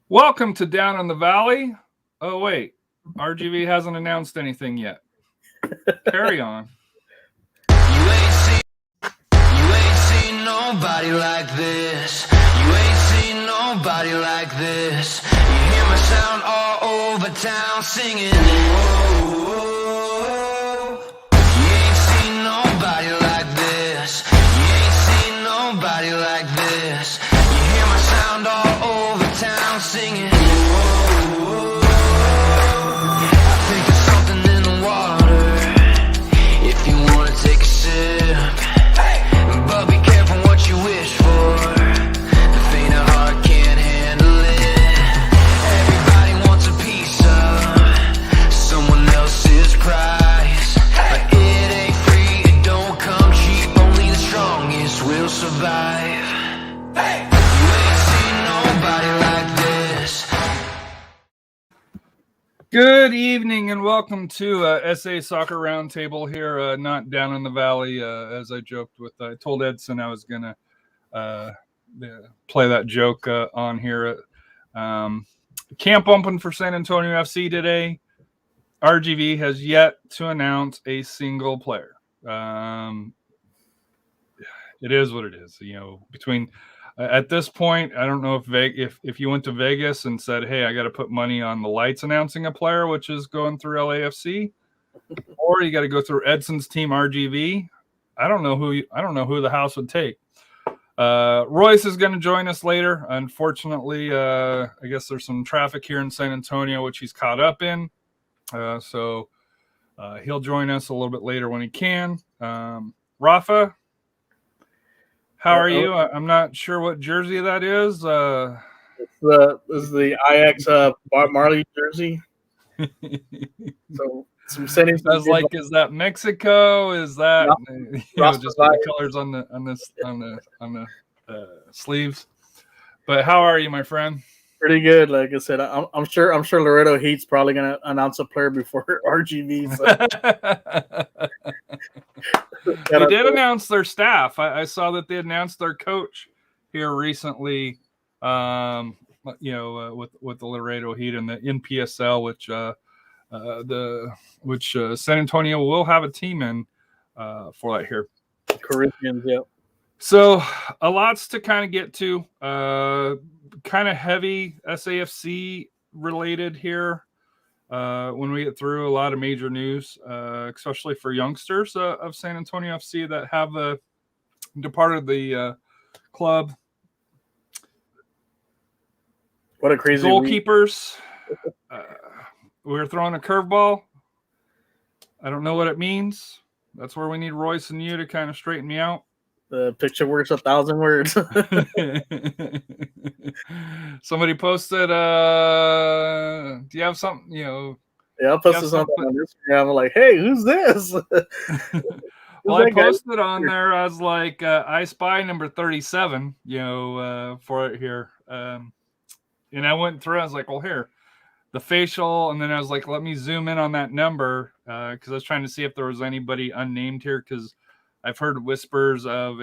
Welcome to Down in the Valley. Oh, wait. RGV hasn't announced anything yet. Carry on. You ain't seen nobody like this. You ain't seen nobody like this. You hear my sound all over town singing. Whoa. You ain't seen nobody like this. You ain't seen nobody like this. You hear my sound all over town singing. Whoa. I think there's something in the water. If you wanna take a sip, but be careful what you wish for. The faint of heart can't handle it. Everybody wants a piece of someone else's prize, but it ain't free, it don't come cheap. Only the strongest will survive. You ain't seen nobody like this. Good evening and welcome to SA Soccer Roundtable here, not Down in the Valley, as I joked with. I told Edson I was going to play that joke on here. Camp open for San Antonio FC today. RGV has yet to announce a single player. It is what it is. You know, between at this point, I don't know if you went to Vegas and said, "Hey, I got to put money on the Lights announcing a player," which is going through LAFC, or you got to go through Edson's team RGV. I don't know who the house would take. Royce is going to join us later. Unfortunately, I guess there's some traffic here in San Antonio, which he's caught up in. So he'll join us a little bit later when he can. Rafa, how are you? I'm not sure what jersey that is. This is the IX Marley jersey. So some sending. Sounds like, is that Mexico? Is that just the colors on the sleeves? But how are you, my friend? Pretty good. Like I said, I'm sure Laredo Heat's probably gonna announce a player before RGV. So. They did announce their staff. I saw that they announced their coach here recently. With the Laredo Heat and the NPSL, which San Antonio will have a team in for that here. Corinthians, yeah. So a lots to kind of get to. Kind of heavy SAFC related here. When we get through a lot of major news, especially for youngsters of San Antonio FC that have departed the club. What a crazy goalkeepers. We're throwing a curveball. I don't know what it means. That's where we need Royce and you to kind of straighten me out. The picture words 1,000 words. Somebody posted, do you have something, Yeah, I posted something on Instagram. I'm like, hey, who's this? Well, I posted on there as like, I spy number 37, for it here. And I went through, I was like, well, here, the facial. And then I was like, let me zoom in on that number. Cause I was trying to see if there was anybody unnamed here. Cause I've heard whispers of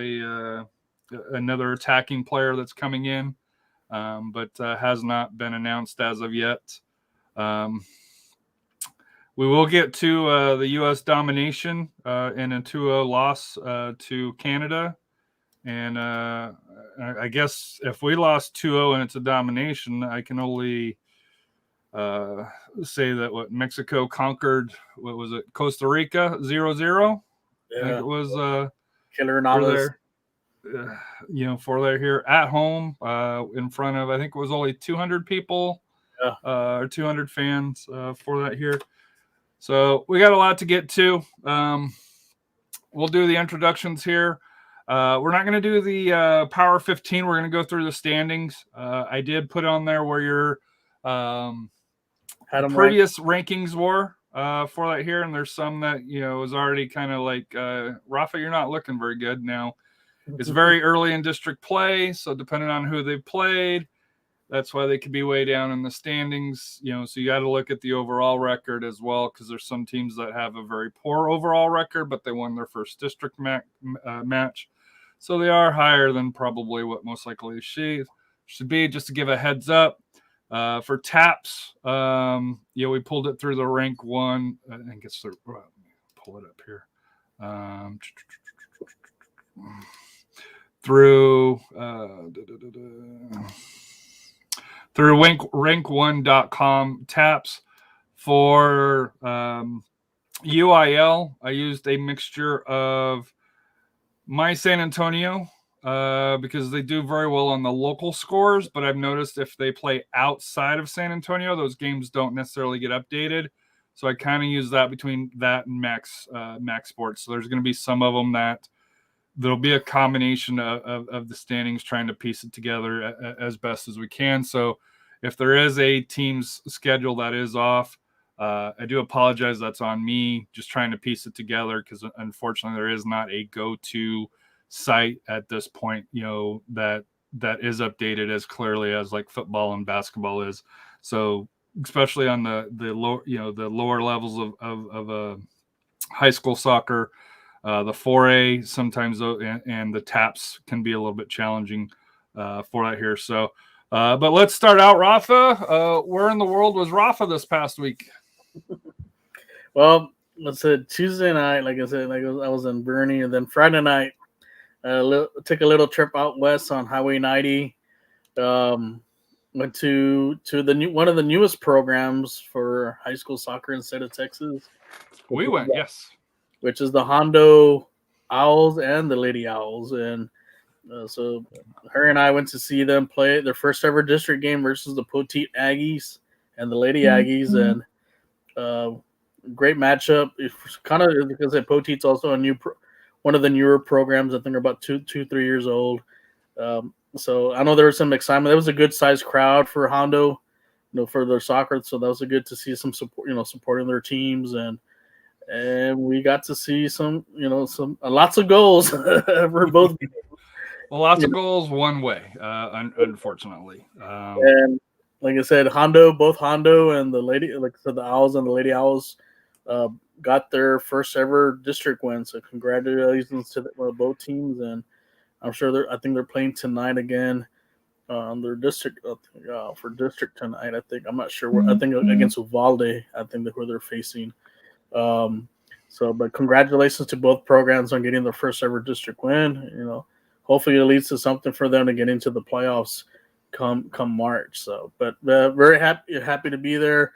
another attacking player that's coming in, but has not been announced as of yet. We will get to the U.S. domination in a 2-0 loss to Canada. And I guess if we lost 2-0 and it's a domination, I can only say that Mexico conquered, what was it, Costa Rica 0-0? Yeah. I think it was Killer Navas. For their here at home in front of, I think it was only 200 people or 200 fans for that here. So we got a lot to get to. We'll do the introductions here. We're not going to do the Power 15. We're going to go through the standings. I did put on there where your previous rankings were for that here. And there's some that, is already kind of like, Rafa, you're not looking very good now. It's very early in district play. So depending on who they've played, that's why they could be way down in the standings, so you got to look at the overall record as well, because there's some teams that have a very poor overall record, but they won their first district match. So they are higher than probably what most likely should be. Just to give a heads up, For taps, we pulled it through the rank one. I think it's pull it up here. Through rank1.com taps. For UIL, I used a mixture of my San Antonio because they do very well on the local scores, but I've noticed if they play outside of San Antonio, those games don't necessarily get updated. So I kind of use that between that and Max Sports. So there's going to be some of them that there'll be a combination of the standings, trying to piece it together as best as we can. So if there is a team's schedule that is off, I do apologize. That's on me, just trying to piece it together, because unfortunately there is not a go-to site at this point, that is updated as clearly as like football and basketball is. So especially on the lower levels of high school soccer, the 4A sometimes, and the taps can be a little bit challenging for that here. So, but let's start out, Rafa. Where in the world was Rafa this past week? Well, let's say Tuesday night, like I said, I was in Bernie, and then Friday night, took a little trip out west on Highway 90. Went to one of the newest programs for high school soccer in the state of Texas. We went, yes. Which is the Hondo Owls and the Lady Owls. And so her and I went to see them play their first ever district game versus the Poteet Aggies and the Lady Aggies. And great matchup. It's kind of because Poteet's also one of the newer programs. I think they're about 2-3 years old. So I know there was some excitement. There was a good sized crowd for Hondo, for their soccer. So that was good to see some support, supporting their teams, and we got to see some lots of goals for both. Well, lots of goals one way, unfortunately. And like I said, both Hondo and the Lady, like I said, the Owls and the Lady Owls got their first ever district win. So congratulations to both teams, and I'm sure I think they're playing tonight again on their district for district tonight. I think I'm not sure where. I think against Uvalde. I think that's where they're facing. But congratulations to both programs on getting their first ever district win. Hopefully it leads to something for them to get into the playoffs come March. So, but very happy to be there.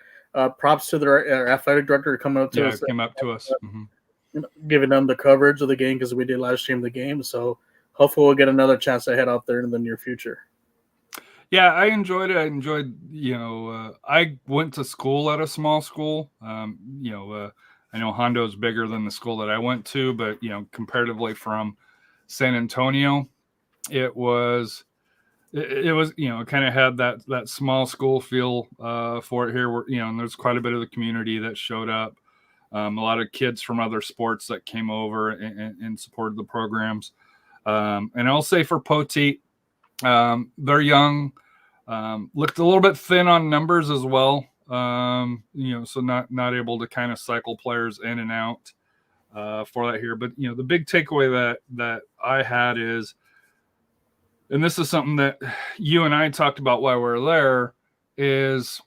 Props to their athletic director coming up to us. Came up to us. Giving them the coverage of the game, because we did live stream the game. So hopefully we'll get another chance to head out there in the near future. Yeah, I enjoyed it. I enjoyed, I went to school at a small school. I know Hondo is bigger than the school that I went to, but, comparatively from San Antonio, it was, it kind of had that small school feel for it here, where, and there's quite a bit of the community that showed up. A lot of kids from other sports that came over and supported the programs. And I'll say for Poteet, they're young, looked a little bit thin on numbers as well. So not able to kind of cycle players in and out for that here. But, the big takeaway that I had is, and this is something that you and I talked about while we were there, is,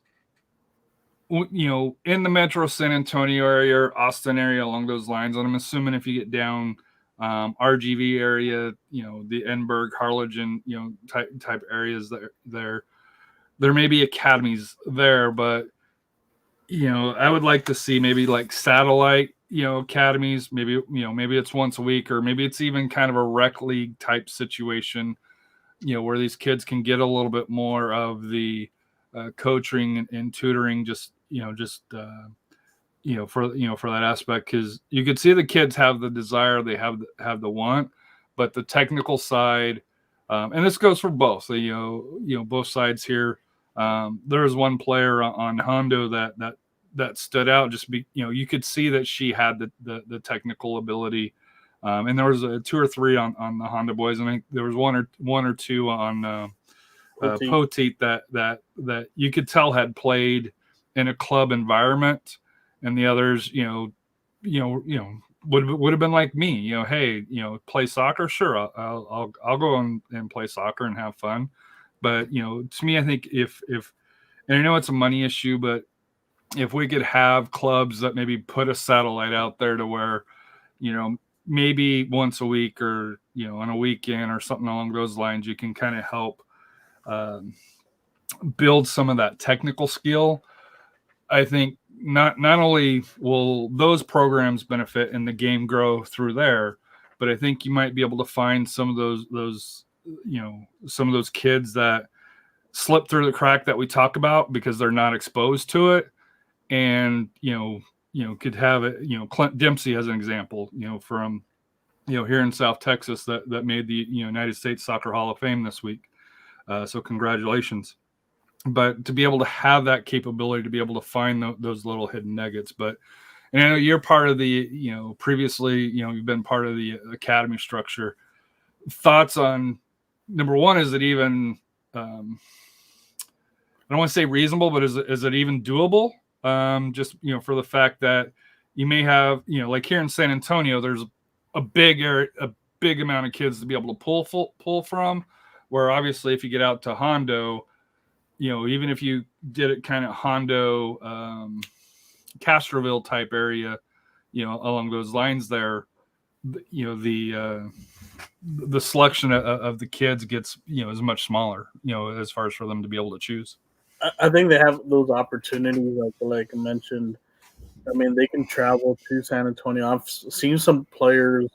in the Metro San Antonio area, or Austin area, along those lines, and I'm assuming if you get down RGV area, the Enberg, Harlingen, type areas, there may be academies there, but I would like to see maybe like satellite academies, maybe it's once a week, or maybe it's even kind of a rec league type situation, where these kids can get a little bit more of the coaching and tutoring, for that aspect, because you could see the kids have the desire, they have the want, but the technical side, and this goes for both. So, both sides here. There was one player on Hondo that stood out. You could see that she had the technical ability, and there was 2 or 3 on the Hondo boys, and I think there was one or two on Poteet that you could tell had played in a club environment. And the others, would have been like me, hey, play soccer. Sure. I'll go and play soccer and have fun. But, to me, I think if And I know it's a money issue, but if we could have clubs that maybe put a satellite out there to where, maybe once a week or, on a weekend or something along those lines, you can kind of help build some of that technical skill. I think not only will those programs benefit and the game grow through there, but I think you might be able to find some of those some of those kids that slip through the crack that we talk about because they're not exposed to it, and could have it. Clint Dempsey as an example, from here in South Texas that made the United States Soccer Hall of Fame this week. So congratulations. But to be able to have that capability to be able to find those little hidden nuggets. But and I know you're part of the, previously, you've been part of the academy structure. Thoughts on, number one, is it even, I don't want to say reasonable, but is it even doable? Just, for the fact that you may have, like here in San Antonio, there's a big amount of kids to be able to pull from, where obviously if you get out to Hondo, even if you did it kind of Hondo, Castroville type area, along those lines there, the selection of the kids gets, is much smaller, as far as for them to be able to choose. I think they have those opportunities, like I mentioned. I mean, they can travel to San Antonio. I've seen some players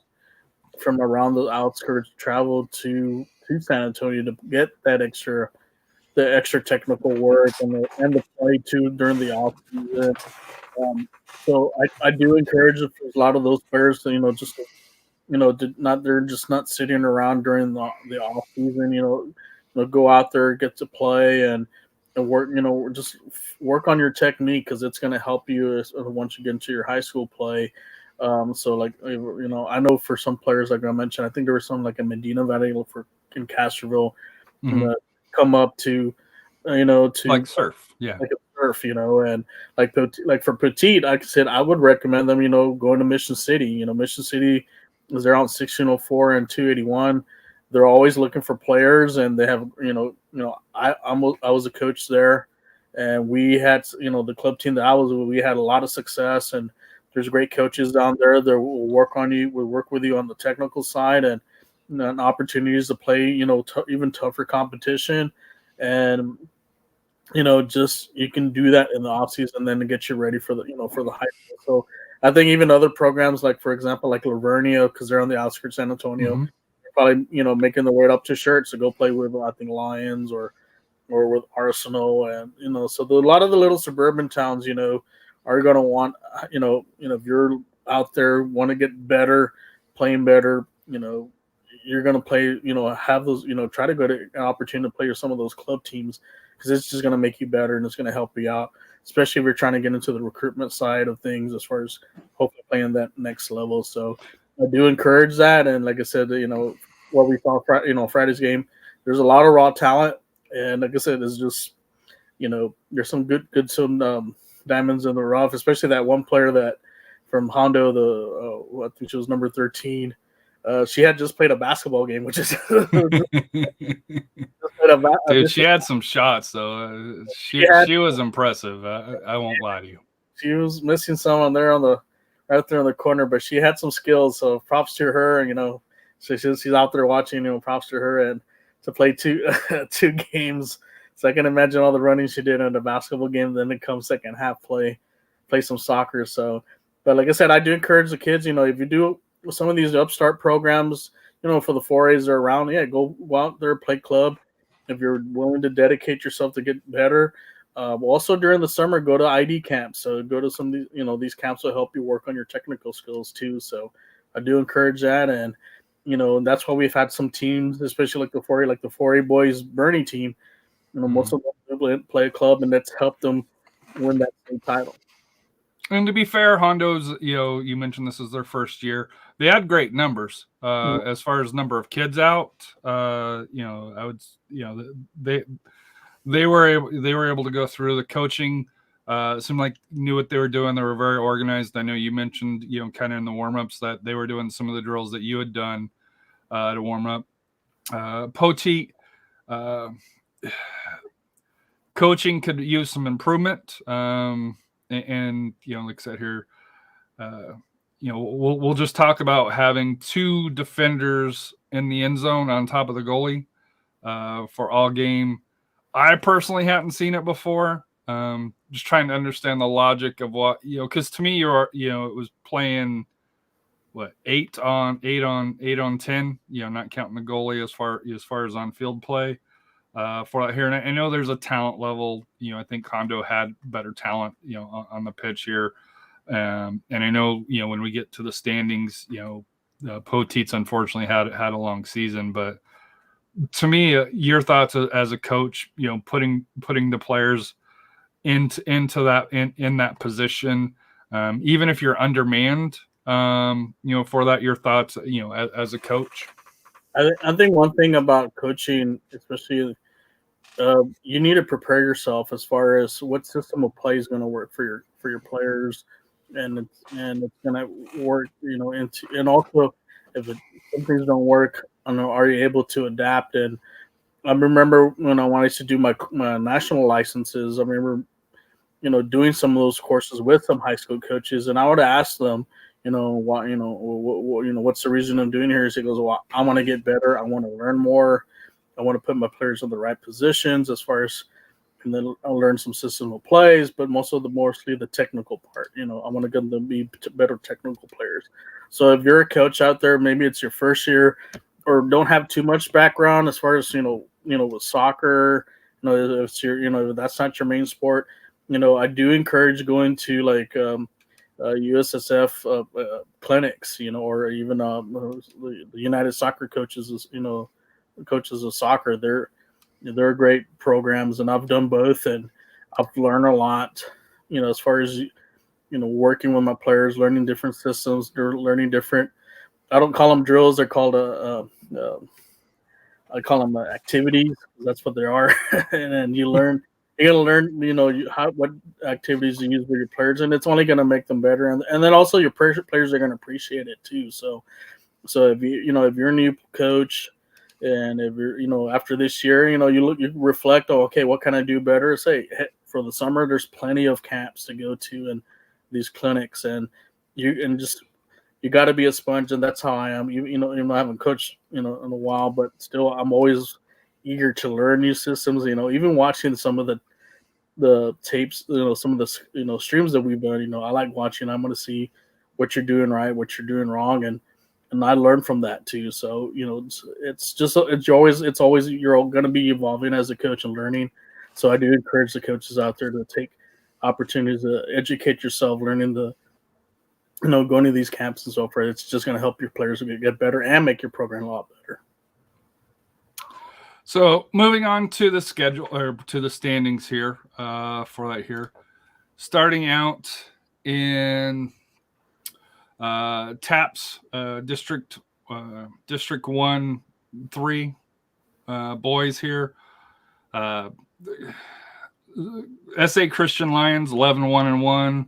from around the outskirts travel to San Antonio to get that extra technical work and the play too during the off season. So I do encourage a lot of those players to just they're just not sitting around during the off season. Go out there, get to play and work. Just work on your technique because it's going to help you once you get into your high school play. So I know for some players, like I mentioned, I think there was some like in Medina Valley in Castroville. Mm-hmm. Come up to like surf, yeah, like a surf, and like for Petite, like I said, I would recommend them, going to Mission City. Mission City is around 1604 and 281. They're always looking for players, and they have, I was a coach there, and we had, the club team that I was with, we had a lot of success, and there's great coaches down there that will work with you on the technical side and opportunities to play, even tougher competition. And, just you can do that in the off season then to get you ready for the, for the high school. So I think even other programs, like, for example, like Lavernia, because they're on the outskirts of San Antonio, mm-hmm. probably, making their way up to Shirts to go play with, I think, Lions or with Arsenal. And, so a lot of the little suburban towns, are going to want, if you're out there, want to get better, playing better, you're going to play, have those, try to go to an opportunity to play with some of those club teams because it's just going to make you better and it's going to help you out, especially if you're trying to get into the recruitment side of things as far as hopefully playing that next level. So I do encourage that. And like I said, what we saw, Friday's game, there's a lot of raw talent. And like I said, it's just, there's some good diamonds in the rough, especially that one player that from Hondo, I think she was number 13. She had just played a basketball game, which is dude. She had some shots though. She was impressive. I won't lie to you. She was missing someone there right there in the corner, but she had some skills. So props to her. So she's out there watching. Props to her and to play two games. So I can imagine all the running she did in the basketball game. Then it comes second half play some soccer. So, but like I said, I do encourage the kids. If you do some of these upstart programs, for the 4As that are around, go out there, play club. If you're willing to dedicate yourself to get better. Also during the summer, go to ID camps. So go to some of these, these camps will help you work on your technical skills too. So I do encourage that. And, that's why we've had some teams, especially like the 4A boys Bernie team, most of them play a club and that's helped them win that state title. And to be fair, Hondo's, you mentioned this is their first year. They had great numbers as far as number of kids out. I would, they were able to go through the coaching. Seemed like knew what they were doing. They were very organized. I know you mentioned, kind of in the warm-ups that they were doing some of the drills that you had done to warm up. Poteet, coaching could use some improvement. And like I said here, we'll just talk about having 2 defenders in the end zone on top of the goalie for all game. I personally hadn't seen it before. Just trying to understand the logic of what, because to me, it was playing 8 on 10, not counting the goalie as far as on field play for that here. And I know there's a talent level, I think Condo had better talent, on the pitch here. And I know, when we get to the standings, Poteet's unfortunately had a long season, but to me, your thoughts as a coach, putting the players into that in that position, even if you're undermanned, for that, your thoughts, as a coach. I think one thing about coaching, especially, you need to prepare yourself as far as what system of play is going to work for your players, and it's going to work, and also if some things don't work, are you able to adapt? And I remember when I wanted to do my national licenses, I remember, doing some of those courses with some high school coaches, and I would ask them, what's the reason I'm doing here? He goes, well, I want to get better. I want to learn more. I want to put my players in the right positions as far as, and then I'll learn some system of plays, but mostly the technical part. I want to get them to be better technical players. So if you're a coach out there, maybe it's your first year, or don't have too much background as far as with soccer, if if that's not your main sport, I do encourage going to like USSF clinics, or even the United Soccer Coaches, coaches of soccer. They're great programs, and I've done both, and I've learned a lot, as far as working with my players, learning different systems. They're learning different. I don't call them drills. They're called I call them activities. That's what they are. And then you learn. You're gonna learn, what activities you use with your players, and it's only gonna make them better. And then also your players are gonna appreciate it too. So if if you're a new coach, and if you're after this year, you reflect. Oh, okay, what can I do better? Say for the summer, there's plenty of camps to go to and these clinics, and you got to be a sponge, and that's how I am. I haven't coached in a while, but still I'm always eager to learn new systems. Even watching some of the tapes, some of the streams that we've done. I like watching. I'm going to see what you're doing right, what you're doing wrong, and I learn from that too. So it's always you're going to be evolving as a coach and learning. So I do encourage the coaches out there to take opportunities to educate yourself, learning going to these camps and so forth. It's just going to help your players get better and make your program a lot better. So moving on to the schedule, or to the standings here for that here. Starting out in TAPS District 1-3 boys here. SA Christian Lions 11-1-1.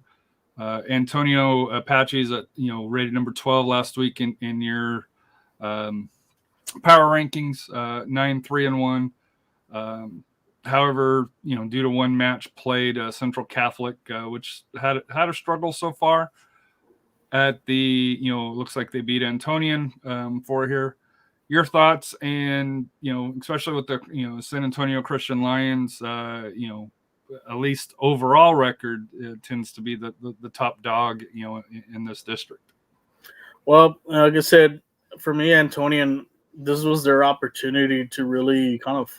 Antonio Apache's at rated number 12 last week in your power rankings, 9-3-1. However, due to one match played, Central Catholic, which had a struggle so far. At the looks like they beat Antonian for here. Your thoughts, and especially with the San Antonio Christian Lions, at least overall record tends to be the top dog in this district. Well, like I said, for me, Antonian, this was their opportunity to really kind of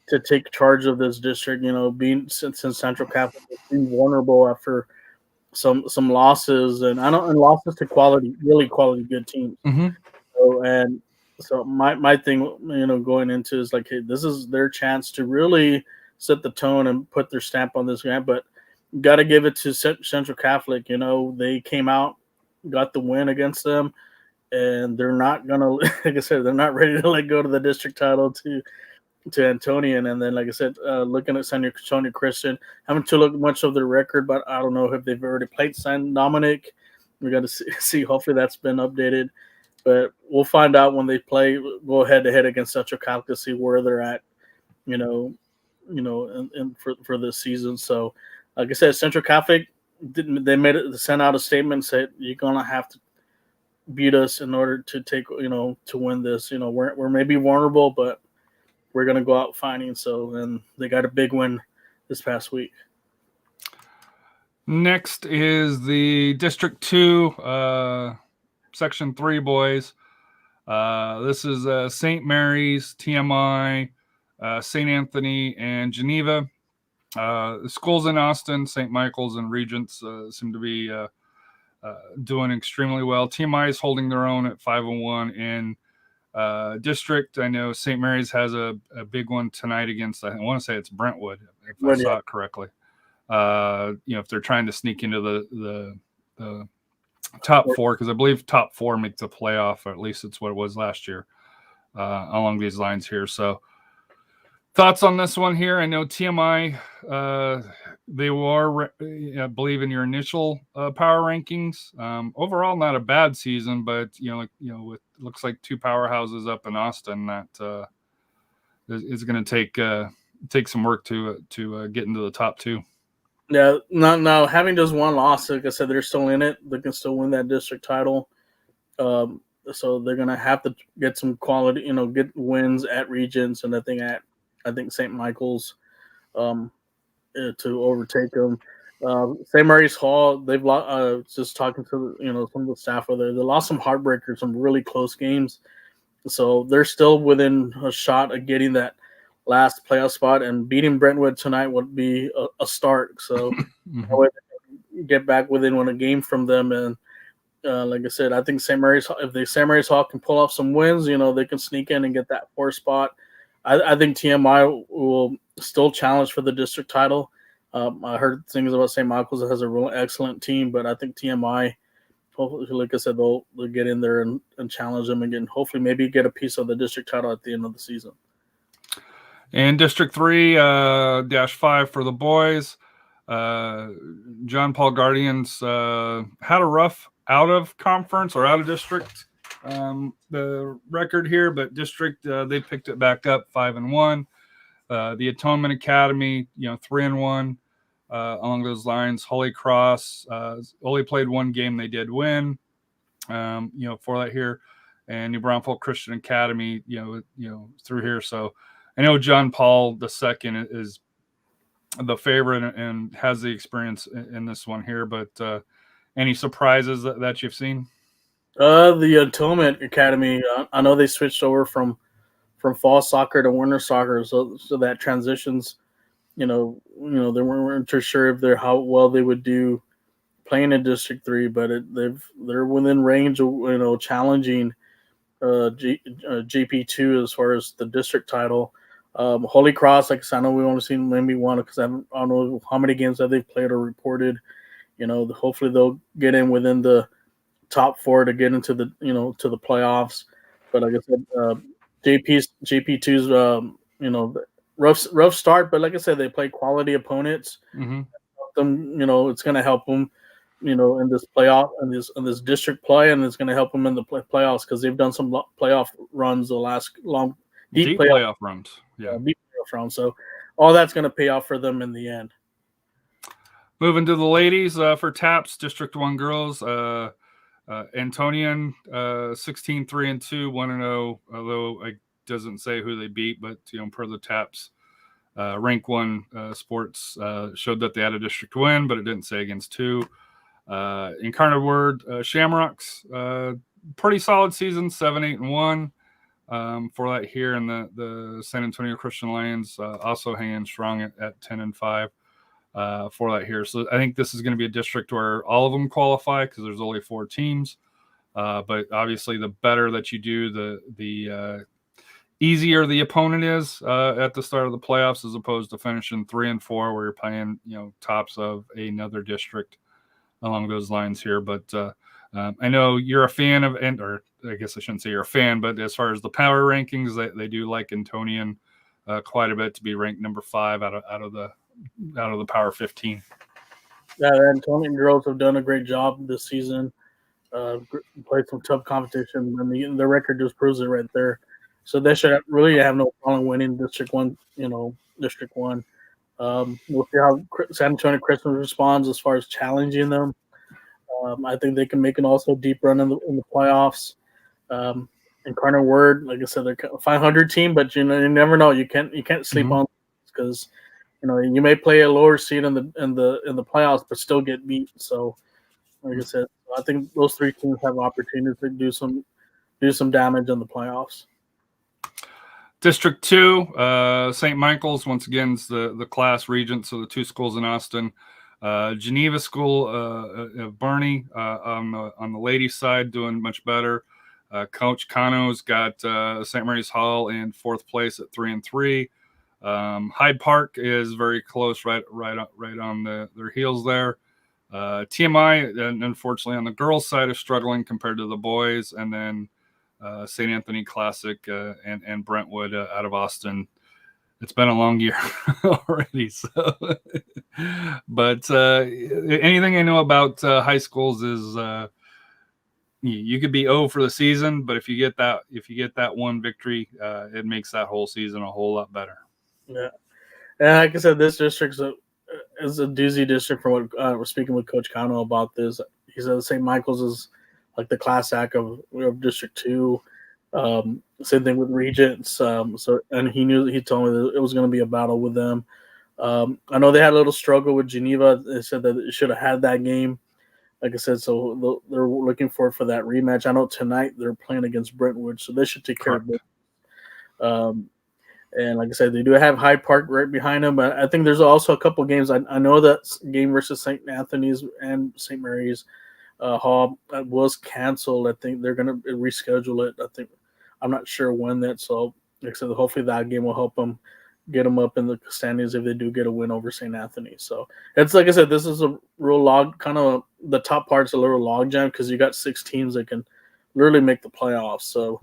to take charge of this district. Being since Central Catholic being vulnerable after some losses, and losses to really quality good teams. Mm-hmm. So my thing, going into is like, hey, this is their chance to really set the tone and put their stamp on this game. But got to give it to Central Catholic. They came out, got the win against them, and they're not gonna, like I said, they're not ready to let go to the district title to Antonian. And then, like I said, looking at San Antonio Christian, haven't to look much of their record, but I don't know if they've already played San Dominic. We got to see. Hopefully that's been updated, but we'll find out when they play. Go head to head against Central Catholic to see where they're at. for this season. So, like I said, Central Catholic sent out a statement said you're gonna have to beat us in order to to win this. We're maybe vulnerable, but we're gonna go out fighting. So, and they got a big win this past week. Next is the District 2, Section 3 boys. This is St. Mary's, TMI, St. Anthony, and Geneva. The schools in Austin, St. Michael's, and Regents seem to be doing extremely well. TMI is holding their own at 5-1 in district. I know St. Mary's has a big one tonight against, I want to say it's Brentwood, if I saw it correctly. If they're trying to sneak into the top 4, because I believe top 4 make the playoff, or at least it's what it was last year, along these lines here. So thoughts on this one here? I know TMI, they were, I believe, in your initial power rankings. Overall, not a bad season, but with looks like 2 powerhouses up in Austin, that is going to take some work to get into the top 2. Yeah, now having just one loss, like I said, they're still in it. They can still win that district title. So they're gonna have to get some quality, get wins at Regents, and I think St. Michael's to overtake them. St. Mary's Hall, they've lost. Just talking to some of the staff over there, they lost some heartbreakers, some really close games. So they're still within a shot of getting that last playoff spot, and beating Brentwood tonight would be a start. So get back within a game from them, and like I said, I think St. Mary's Hall can pull off some wins, they can sneak in and get that 4th spot. I think TMI will still challenge for the district title. I heard things about St. Michael's that has a real excellent team, but I think TMI, hopefully, like I said, they'll get in there and challenge them again. Hopefully, maybe get a piece of the district title at the end of the season. And District 3, -5 for the boys. John Paul Guardians had a rough out of conference or out of district the record here, but district, they picked it back up 5-1. The Atonement Academy, 3-1 along those lines. Holy Cross only played 1 game. They did win, for that here. And New Braunfels Christian Academy, through here. So I know John Paul II is the favorite and has the experience in this one here, but any surprises that you've seen? The Atonement Academy, I know they switched over from fall soccer to winter soccer, so that transitions, they weren't too sure if how well they would do playing in District 3, but they're within range of challenging GP2 as far as the district title. Holy Cross, like I said, I know we only seen maybe one because I don't know how many games that they've played or reported. Hopefully they'll get in within the top 4 to get into the to the playoffs. But like I said, JP2's rough start, but like I said, they play quality opponents. Mm-hmm. It's going to help them in this playoff in this district play, and it's going to help them in the playoffs because they've done some playoff runs the last long deep playoff runs. Yeah, deep playoff runs. So all that's going to pay off for them in the end. Moving to the ladies for TAPS District 1 girls, Antonian 16-3-2, 1-0. Although it doesn't say who they beat, but per the TAPS rank 1 sports showed that they had a district win, but it didn't say against 2. Incarnate Word Shamrocks, pretty solid season, 7-8-1 for that here, and the San Antonio Christian Lions also hanging strong at 10-5 for that here. So I think this is going to be a district where all of them qualify because there's only 4 teams. But obviously, the better that you do, the easier the opponent is at the start of the playoffs, as opposed to finishing 3-4 where you're playing tops of another district along those lines here. But I know you're a fan of, or I guess I shouldn't say you're a fan, but as far as the power rankings, they do like Antonian quite a bit to be ranked number 5 out of the Power 15. Yeah, the Antonian girls have done a great job this season. Played some tough competition. I mean, the record just proves it right there. So they should really have no problem winning District 1, District 1. We'll see how San Antonio Christmas responds as far as challenging them. I think they can make an also deep run in the playoffs. And Carter Word, like I said, they're a 500 team, but you never know. You can't sleep on because you may play a lower seed in the playoffs, but still get beat. So, like I said, I think those three teams have opportunities to do some damage in the playoffs. District 2, St. Michael's, once again, is the class regent, so the two schools in Austin. Geneva School of Bernie on the ladies' side doing much better. Coach Cano's got St. Mary's Hall in 4th place at 3-3. Hyde Park is very close, right on their heels there. TMI, unfortunately, on the girls' side is struggling compared to the boys, and then St. Anthony Classic and Brentwood out of Austin. It's been a long year already. So, but anything I know about high schools is you could be 0 for the season, but if you get that one victory, it makes that whole season a whole lot better. Yeah, and like I said, this district is a doozy district. From what we're speaking with Coach Cano about this, he said St. Michael's is like the class act of District 2. Same thing with Regents. And he told me that it was going to be a battle with them. I know they had a little struggle with Geneva. They said that it should have had that game. Like I said, so they're looking for that rematch. I know tonight they're playing against Brentwood, so they should take care of it. And like I said, they do have Hyde Park right behind them. But I think there's also a couple games. I know that game versus St. Anthony's and St. Mary's Hall was canceled. I think they're going to reschedule it. I'm not sure when that. So like I said, hopefully that game will help them get them up in the standings if they do get a win over St. Anthony. So it's like I said, this is a real log, kind of the top part's a little log jam because you got 6 teams that can literally make the playoffs. So,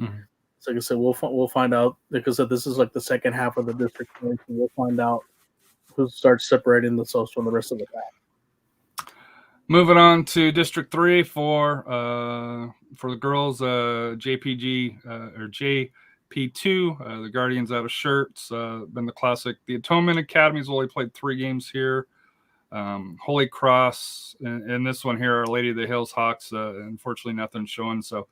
like I said, we'll find out because this is like the second half of the district. We'll find out who starts separating themselves from the rest of the pack. Moving on to District 3 for the girls, JPG or JP2, the Guardians out of Shirts, been the classic. The Atonement Academy's only played 3 games here. Holy Cross and this one here, Our Lady of the Hills Hawks. Unfortunately, nothing's showing. So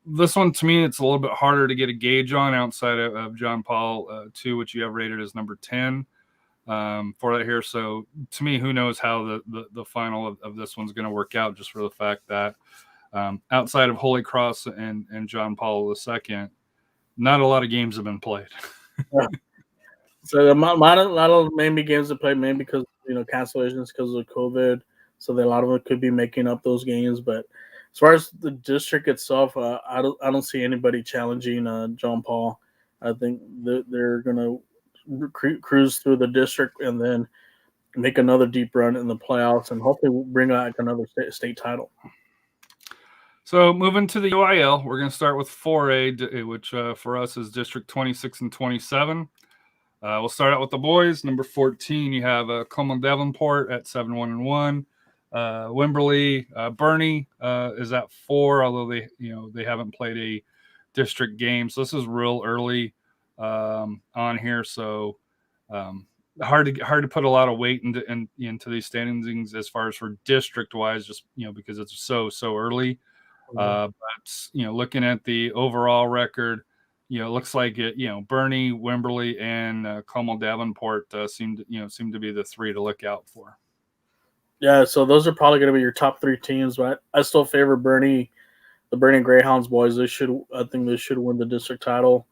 this one, to me, it's a little bit harder to get a gauge on outside of John Paul 2, which you have rated as number 10. For that here. So to me, who knows how the final of this one's going to work out, just for the fact that outside of Holy Cross and John Paul II, not a lot of games have been played. So a lot of maybe games have played, maybe because cancellations because of COVID. So a lot of it could be making up those games. But as far as the district itself, I don't see anybody challenging John Paul. I think they're going to cruise through the district and then make another deep run in the playoffs and hopefully bring back another state title. So moving to the UIL, we're going to start with 4A, which for us is District 26 and 27. We'll start out with the boys. Number 14, you have Coleman Davenport at 7-1-1. Wimberley Bernie is at 4, although they haven't played a district game, so this is real early on here, so hard to put a lot of weight into these standings as far as for district wise, just because it's so early. But looking at the overall record, it looks like it. Bernie, Wimberley, and Coleman Davenport seem to be the 3 to look out for. Yeah, so those are probably going to be your top 3 teams, but I still favor Bernie, the Bernie Greyhounds boys. I think they should win the district title.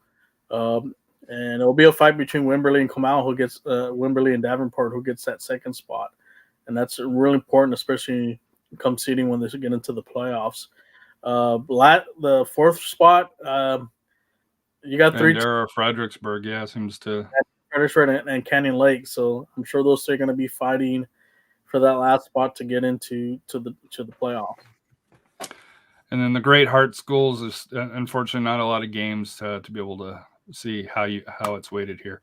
And it'll be a fight between Wimberley and Comal, who gets Wimberley and Davenport, who gets that second spot, and that's really important, especially come seeding when they get into the playoffs. The 4th spot, you got 3. Fredericksburg, seems to Fredericksburg and Canyon Lake, so I'm sure those 3 are going to be fighting for that last spot to get into the playoff. And then the Great Heart schools is unfortunately not a lot of games to be able to see how it's weighted here.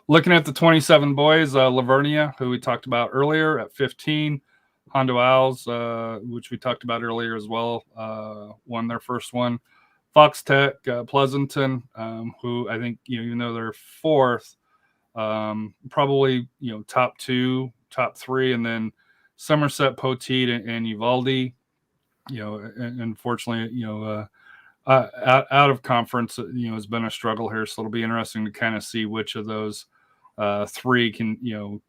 Looking at the 27 boys, Lavernia, who we talked about earlier, at 15. Hondo Owls, which we talked about earlier as well, won their first one. Fox Tech, Pleasanton, who I think, even though they're fourth, probably, top two, top three, and then Somerset, Poteet, and Uvalde, and unfortunately, out of conference, has been a struggle here. So it'll be interesting to kind of see which of those three can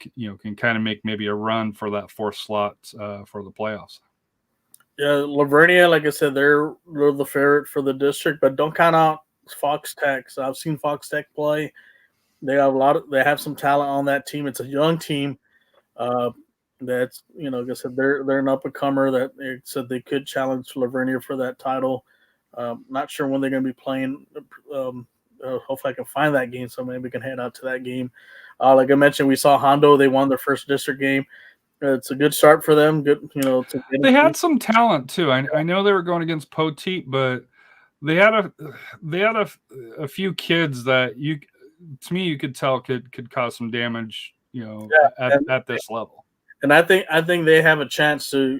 kind of make maybe a run for that fourth slot for the playoffs. Yeah, Lavernia, like I said, they're the favorite for the district, but don't count out Fox Tech. So I've seen Fox Tech play. They have some talent on that team. It's a young team. That's like I said, they're an up and comer that they said they could challenge Lavernia for that title. Not sure when they're going to be playing. Hopefully I can find that game so maybe we can head out to that game. Like I mentioned, we saw Hondo. They won their first district game. It's a good start for them. Good, they had some talent too. I know they were going against Poteet, but they had a few kids that you could tell could cause some damage, at this level. And I think they have a chance to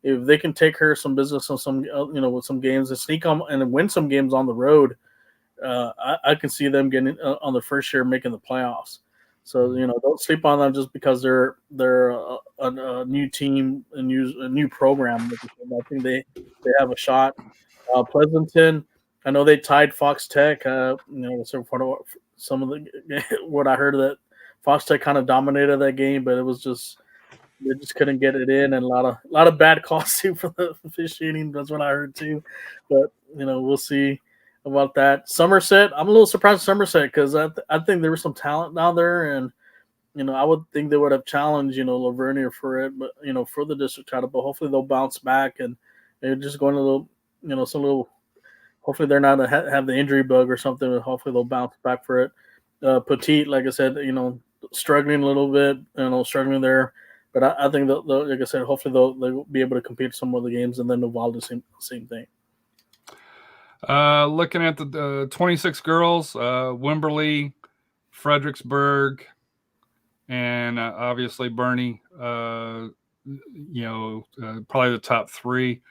if they can take her some business on some with some games and sneak on and win some games on the road. I can see them getting on the first year making the playoffs. So don't sleep on them just because they're a new team, a new program. I think they have a shot. Pleasanton, I know they tied Fox Tech. So for some of the what I heard that Fox Tech kind of dominated that game, but it was just they just couldn't get it in, and a lot of bad calls too for the officiating. That's what I heard too. But we'll see about that. Somerset, I'm a little surprised Somerset because I think there was some talent down there, and I would think they would have challenged Lavernia for it, but for the district title. But hopefully they'll bounce back, and they're just going a little. Hopefully they're not have the injury bug or something. But hopefully they'll bounce back for it. Poteet, like I said, struggling a little bit, struggling there. But I think they'll, like I said, hopefully they'll be able to compete some of the games, and then Uvalde same thing. Looking at the 26 girls, Wimberley, Fredericksburg, and obviously Bernie, probably the top three.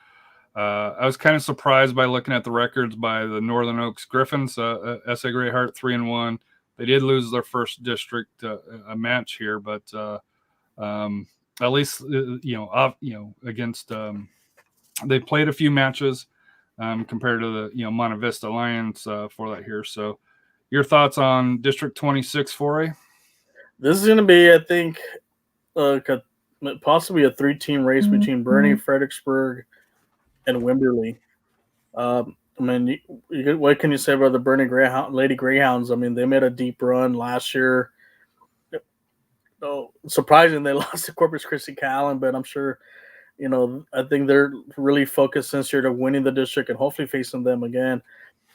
I was kind of surprised by looking at the records by the Northern Oaks Griffins, SA Greyheart 3-1. They did lose their first district a match here, but at least against they played a few matches. Compared to the Monte Vista Lions for that here. So your thoughts on District 26 4A? This is going to be, I think, possibly a 3-team race between Bernie, Fredericksburg, and Wimberley. What can you say about the Bernie Lady Greyhounds? I mean, they made a deep run last year. Surprising they lost to Corpus Christi Callan, but I'm sure I think they're really focused this year to winning the district and hopefully facing them again.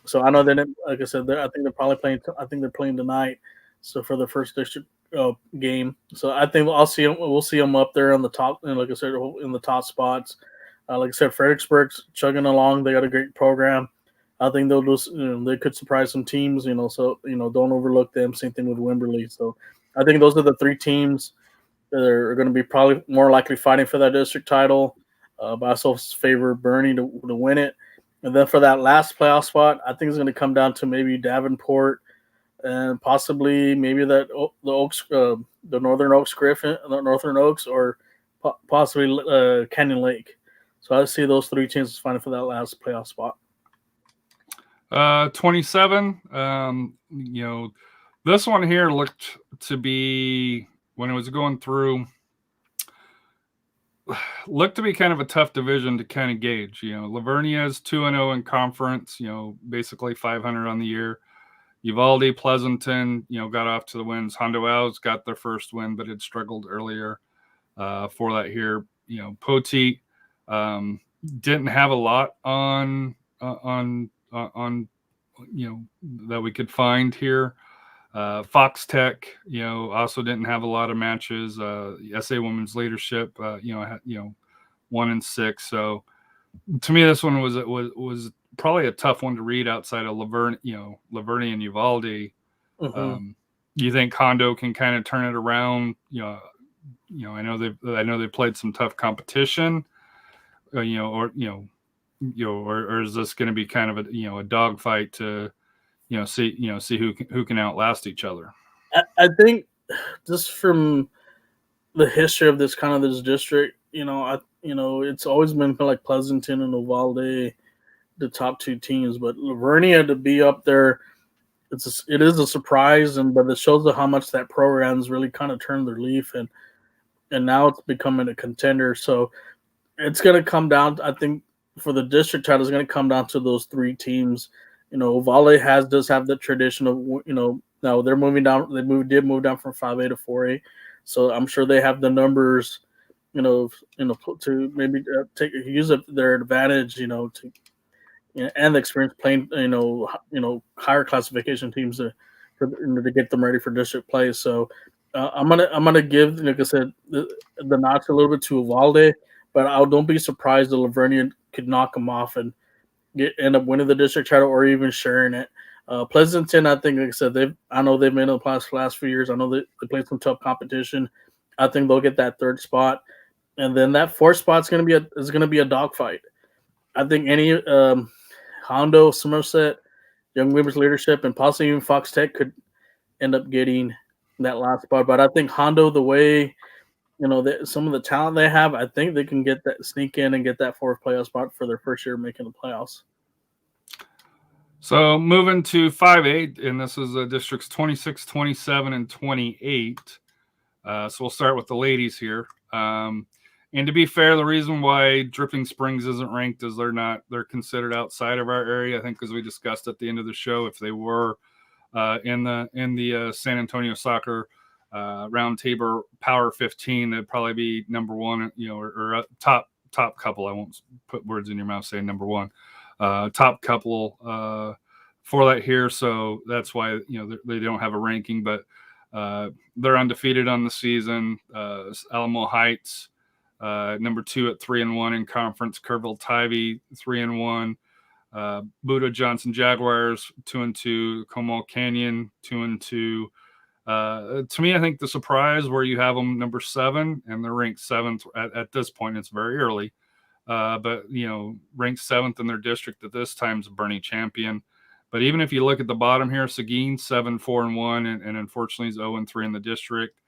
So I know that, like I said, I think they're probably playing. I think they're playing tonight. So for the first district game, so I think we'll see them up there on the top, and like I said, in the top spots. Like I said, Fredericksburg's chugging along. They got a great program. I think they'll lose. They could surprise some teams. So don't overlook them. Same thing with Wimberley. So I think those are the 3 teams that are going to be probably more likely fighting for that district title. But I also favor Bernie to win it. And then for that last playoff spot, I think it's going to come down to maybe Davenport and possibly maybe the Northern Oaks Griffin, the Northern Oaks, or possibly Canyon Lake. So I see those 3 teams fighting for that last playoff spot. 27. This one here looked to be, when it was going through, looked to be kind of a tough division to kind of gauge. Lavernia is 2-0 in conference, basically 500 on the year. Uvalde, Pleasanton, got off to the wins. Hondo Owls got their first win, but had struggled earlier for that here. Poteet didn't have a lot on that we could find here. Fox Tech, also didn't have a lot of matches. SA Women's Leadership, 1-6. So to me, this one was probably a tough one to read outside of Lavernia and Uvalde. Mm-hmm. You think Hondo can kind of turn it around? I know they played some tough competition. or is this going to be kind of a dogfight to see who can outlast each other? I think just from the history of this district, it's always been kind of like Pleasanton and Uvalde, the top two teams, but Lavernia to be up there, it is a surprise, but it shows how much that program's really kind of turned their leaf, and now it's becoming a contender. So it's going to come down, I think, for the district title, it's going to come down to those three teams. Uvalde does have the tradition of, now they're moving down. They did move down from 5A to 4A, so I'm sure they have the numbers, to maybe use their advantage, to and the experience playing, higher classification teams to get them ready for district play. So I'm gonna give, like I said, the notch a little bit to Uvalde, but don't be surprised if Lavernia could knock them off and end up winning the district title or even sharing it. Pleasanton, I think, like I said, I know they've made it the last few years. I know they played some tough competition. I think they'll get that third spot, and then that fourth spot is going to be a dogfight. I think any Hondo, Somerset, Young Women's Leadership, and possibly even Fox Tech could end up getting that last spot. But I think Hondo, the way some of the talent they have, I think they can sneak in and get that fourth playoff spot for their first year making the playoffs. So moving to 5A, and this is districts 26, 27, and 28. So we'll start with the ladies here. And to be fair, the reason why Dripping Springs isn't ranked is they're considered outside of our area. I think, as we discussed at the end of the show, if they were in the San Antonio Soccer Round Table Power 15, they'd probably be number one, or top couple. I won't put words in your mouth saying number one. Top couple for that here, so that's why they don't have a ranking, but they're undefeated on the season. Alamo Heights, number 2 at 3-1 in conference. Kerrville Tivy 3-1. Buda Johnson Jaguars 2-2. Comal Canyon 2-2. To me, I think the surprise where you have them number 7 and they're ranked 7th at this point. It's very early. But ranked 7th in their district at this time is a Bernie champion. But even if you look at the bottom here, Seguin 7-4-1, and unfortunately is 0-3 in the district.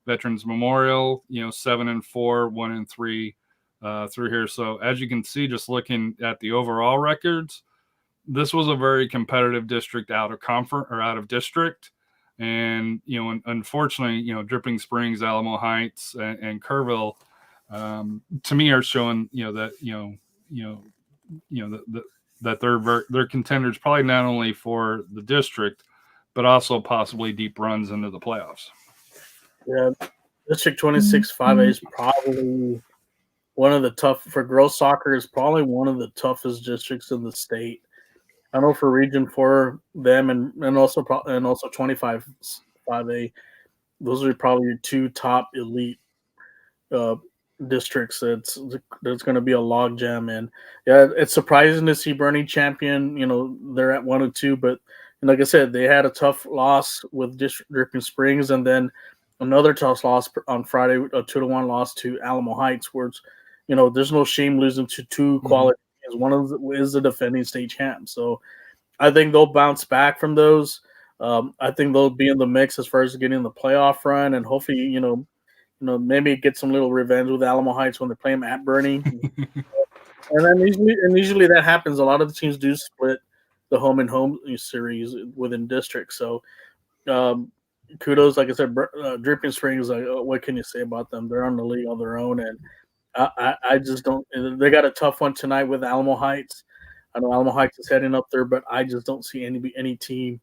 Veterans Memorial, 7-4, 1-3 through here. So as you can see, just looking at the overall records, this was a very competitive district out of conference or out of district. And unfortunately, Dripping Springs, Alamo Heights, and Kerrville, to me, are showing that they're contenders, probably not only for the district, but also possibly deep runs into the playoffs. Yeah, District 26 5A is probably one of the for girls soccer is probably one of the toughest districts in the state. I know for Region 4, them and also 25 5A, those are probably your two top elite districts. There's going to be a log jam, and yeah, it's surprising to see Bernie champion. They're at 1-2, but like I said, they had a tough loss with Dripping Springs, and then another tough loss on Friday, a 2-1 loss to Alamo Heights, where there's no shame losing to two quality teams. One of them is the defending state champ, so I think they'll bounce back from those. I think they'll be in the mix as far as getting the playoff run, and hopefully, maybe get some little revenge with Alamo Heights when they play them at Bernie. And then usually that happens. A lot of the teams do split the home and home series within districts. So kudos, like I said, Dripping Springs. What can you say about them? They're on the league on their own, and I just don't. They got a tough one tonight with Alamo Heights. I know Alamo Heights is heading up there, but I just don't see any team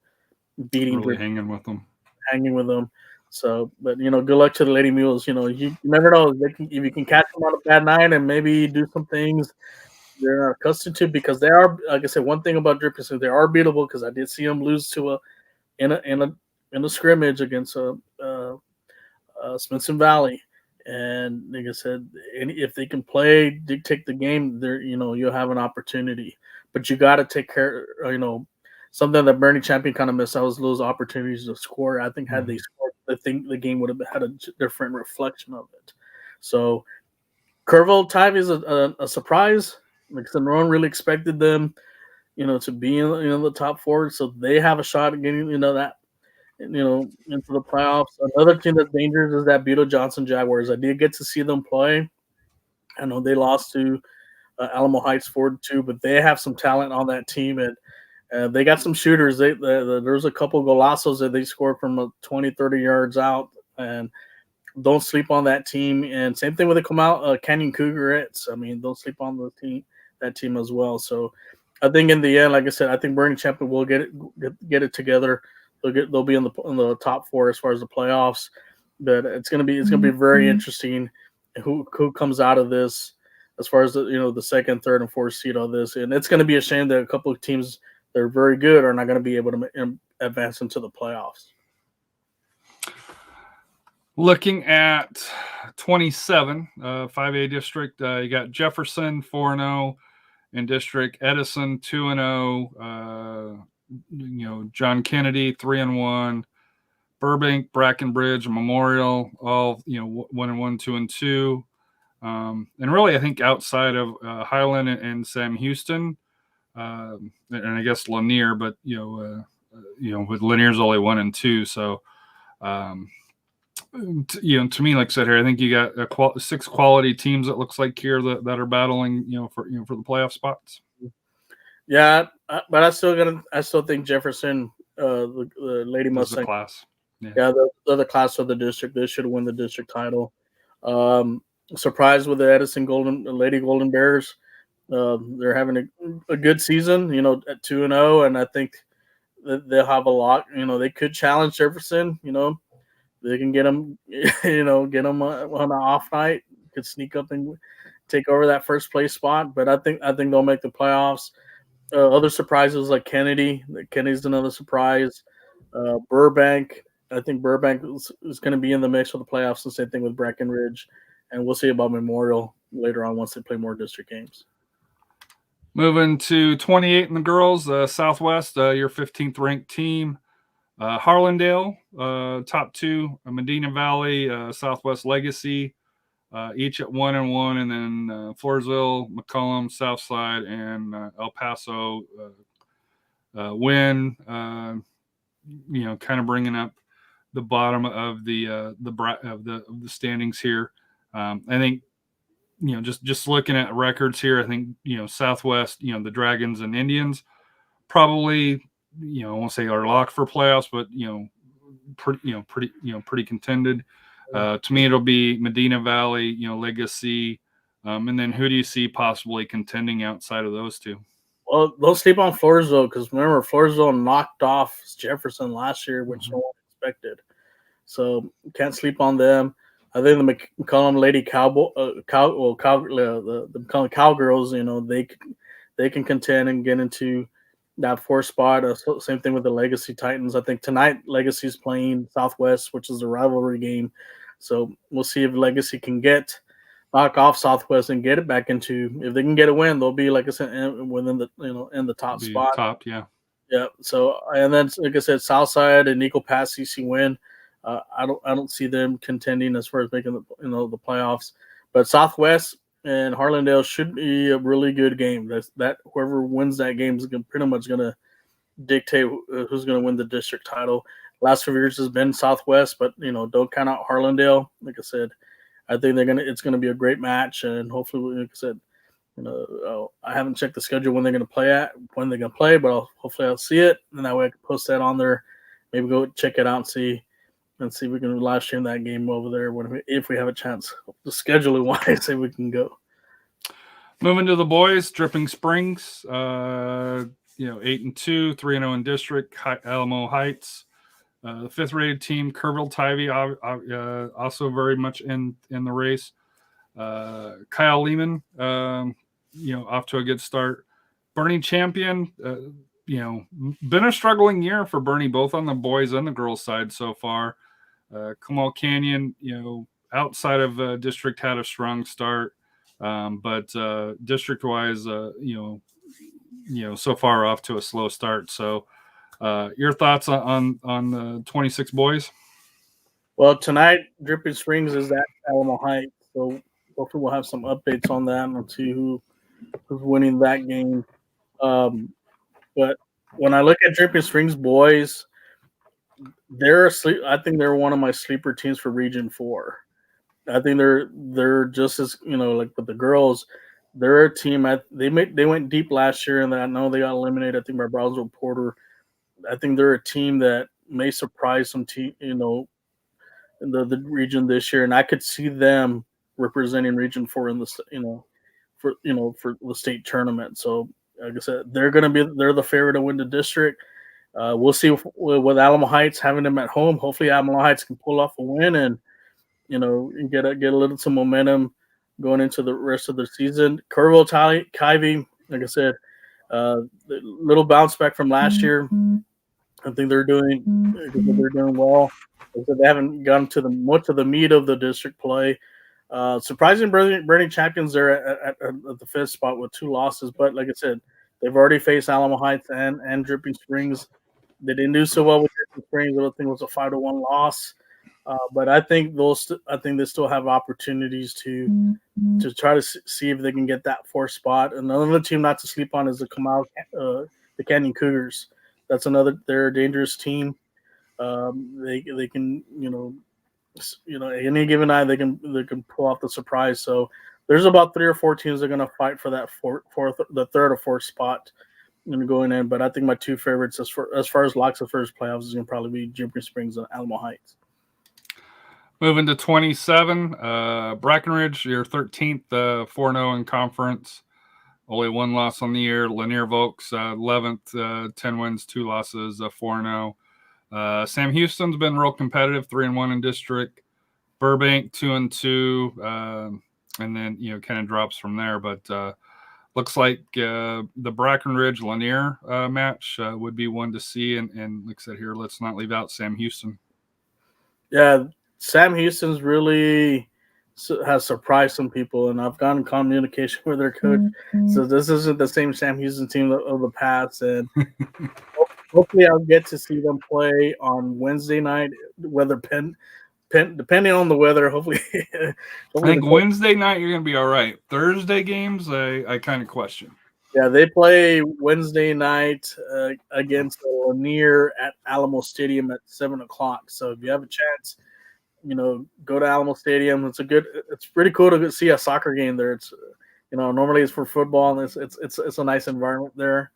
beating really hanging with them. So, but good luck to the Lady Mules. You never know. If you can catch them on a bad night and maybe do some things they're not accustomed to, because they are, like I said, one thing about Dripping Springs, they are beatable, because I did see them lose to in a scrimmage against Smithson Valley, and like I said, if they can dictate the game, there you'll have an opportunity, but you got to take care. Something that Bernie champion kind of missed out was those opportunities to score. I think had they scored, I think the game would have had a different reflection of it. So Kerrville Tivy is a surprise. like I said, no one really expected them, to be in the top four. So they have a shot at getting that into the playoffs. Another team that's dangerous is that Beto Johnson Jaguars. I did get to see them play. I know they lost to Alamo Heights 4-2, but they have some talent on that team, and they got some shooters. There's a couple golazos that they scored from 20, 30 yards out, and don't sleep on that team. And same thing when they come out, Canyon Cougarettes. I mean, don't sleep on that team as well. So I think in the end, like I said, I think Burning Champion will get it together. They'll be in the top four as far as the playoffs. But it's gonna be very interesting who comes out of this as far as the second, third, and fourth seed on this. And it's gonna be a shame that a couple of teams that are very good are not gonna be able to advance into the playoffs. Looking at 27, 5A district, you got Jefferson 4-0 in district, Edison 2-0, John Kennedy 3-1, Burbank, Brackenbridge, Memorial, all 1-1, 2-2, and really I think outside of Highland and Sam Houston, and I guess Lanier, but with Lanier's only 1-2, so. To me, like I said here, I think you got 6 quality teams. It looks like here that are battling, for the playoff spots. Yeah, but I still think Jefferson, the Lady Mustang class. Yeah, they're the class of the district. They should win the district title. Surprised with the Edison Lady Golden Bears. They're having a good season, at 2-0, and I think that they'll have a lot. They could challenge Jefferson. They can get them, get them on an off night. Could sneak up and take over that first place spot. But I think they'll make the playoffs. Other surprises like Kennedy. Kennedy's another surprise. Burbank. I think Burbank is going to be in the mix for the playoffs. The same thing with Breckenridge. And we'll see about Memorial later on once they play more district games. Moving to 28 in the girls, Southwest, your 15th ranked team. Harlandale, top 2, Medina Valley, Southwest Legacy, each at 1-1, and then Floresville, McCollum, Southside, and El Paso win. Kind of bringing up the bottom of the standings here. I think just looking at records here, I think Southwest, the Dragons and Indians probably. I won't say are locked for playoffs, but pretty contended. To me, it'll be Medina Valley, Legacy, and then who do you see possibly contending outside of those two? Well, don't sleep on Floresville because remember Floresville knocked off Jefferson last year, which no one expected. So can't sleep on them. I think the McCollum Lady the McCollum Cowgirls, they can contend and get into that 4th spot. Same thing with the Legacy Titans. I think tonight Legacy's playing Southwest, which is a rivalry game. So we'll see if Legacy can knock off Southwest and get it back into. If they can get a win, they'll be, like I said, within the in the top spot. Top, yeah. Yeah. So and then like I said, Southside and Eagle Pass CC win. I don't see them contending as far as making the playoffs. But Southwest and Harlandale should be a really good game. That whoever wins that game is pretty much going to dictate who's going to win the district title. Last 5 years has been Southwest, but don't count out Harlandale. Like I said, I think it's going to be a great match, and hopefully, like I said, I haven't checked the schedule when they're going to play, but hopefully I'll see it, and that way I can post that on there. Maybe go check it out and see if we can live stream that game over there if we have a chance. The scheduling wise, say we can go. Moving to the boys, Dripping Springs, 8-2, 3-0 in district. Alamo Heights, the 5th rated team. Kerrville Tivy, also very much in the race. Kyle Lehman, off to a good start. Bernie Champion, been a struggling year for Bernie, both on the boys and the girls side so far. Kamal Canyon, outside of district had a strong start, but district-wise, so far off to a slow start. So, your thoughts on the 26 boys? Well, tonight Dripping Springs is at Alamo Heights, so hopefully we'll have some updates on that and see who who's winning that game. But when I look at Dripping Springs boys, I think they're one of my sleeper teams for Region 4. I think they're just as like with the girls, they're a team. They went deep last year, and I know they got eliminated. I think by Brownsville Porter. I think they're a team that may surprise some team, in the region this year, and I could see them representing Region 4 in for the state tournament. So, like I said, they're the favorite to win the district. We'll see with Alamo Heights having them at home. Hopefully, Alamo Heights can pull off a win and get a little some momentum going into the rest of the season. Kerrville Kyvie, like I said, the little bounce back from last year. I think they're doing well. They haven't gotten to much of the meat of the district play. Surprising, Burning Champions there at the fifth spot with 2 losses. But like I said, they've already faced Alamo Heights and Dripping Springs. They didn't do so well with Dripping Springs. I think it was a 5-1 loss. But I think they still have opportunities to try to see if they can get that 4th spot. Another team not to sleep on is the Canyon Cougars. That's they're a dangerous team. They can any given night they can pull off the surprise. So there's about 3 or 4 teams that are going to fight for that the 3rd or 4th spot going in. But I think my 2 favorites as far as locks of first playoffs is going to probably be Dripping Springs and Alamo Heights. Moving to 27, Brackenridge, your 13th 4-0 in conference. Only 1 loss on the year. Lanier Volks, 11th, 10 wins, 2 losses, 4-0. Sam Houston's been real competitive, 3-1 in district. Burbank, 2-2, and then kind of drops from there. But looks like the Brackenridge Lanier match would be one to see. And like I said here, let's not leave out Sam Houston. Yeah, Sam Houston's really has surprised some people, and I've gotten communication with their coach. So this isn't the same Sam Houston team of the past, and hopefully I'll get to see them play on Wednesday night. Depending on the weather, hopefully. I think Wednesday night you're going to be all right. Thursday games, I kind of question. Yeah, they play Wednesday night against Lanier at Alamo Stadium at 7:00. So if you have a chance, go to Alamo Stadium. It's pretty cool to see a soccer game there. It's normally it's for football, and it's a nice environment there.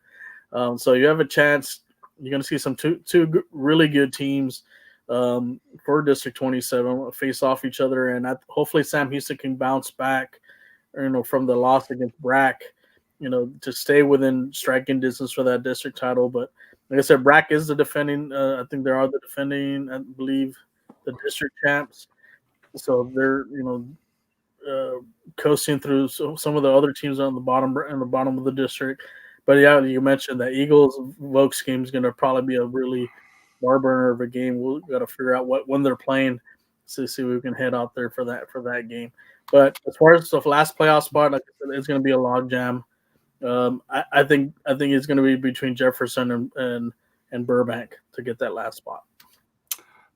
So you have a chance. You're going to see some two really good teams for District 27 face off each other, and hopefully Sam Houston can bounce back, from the loss against Brack, to stay within striking distance for that district title. But like I said, Brack is the defending. I think they are the defending. I believe the district champs. So they're coasting through some of the other teams on the bottom of the district. But yeah, you mentioned that Eagles Vokes game is going to probably be a really bar burner of a game. We've got to figure out when they're playing to see if we can head out there for that game. But as far as the last playoff spot, like I said, it's going to be a log jam. I think it's going to be between Jefferson and Burbank to get that last spot.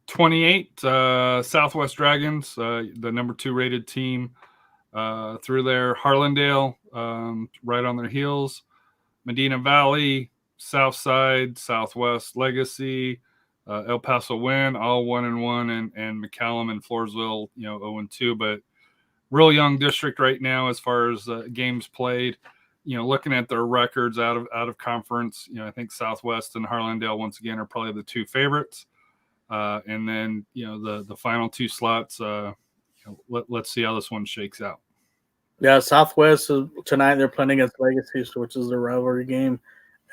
28, Southwest Dragons, the number 2 rated team through there. Harlandale, right on their heels. Medina Valley, Southside, Southwest Legacy, El Paso Win, all 1-1, and McCallum and Floresville, 0-2. But real young district right now as far as games played. Looking at their records out of conference, I think Southwest and Harlandale once again are probably the 2 favorites. And then the final 2 slots. Let's see how this one shakes out. Yeah, Southwest tonight they're playing against Legacy, which is the rivalry game.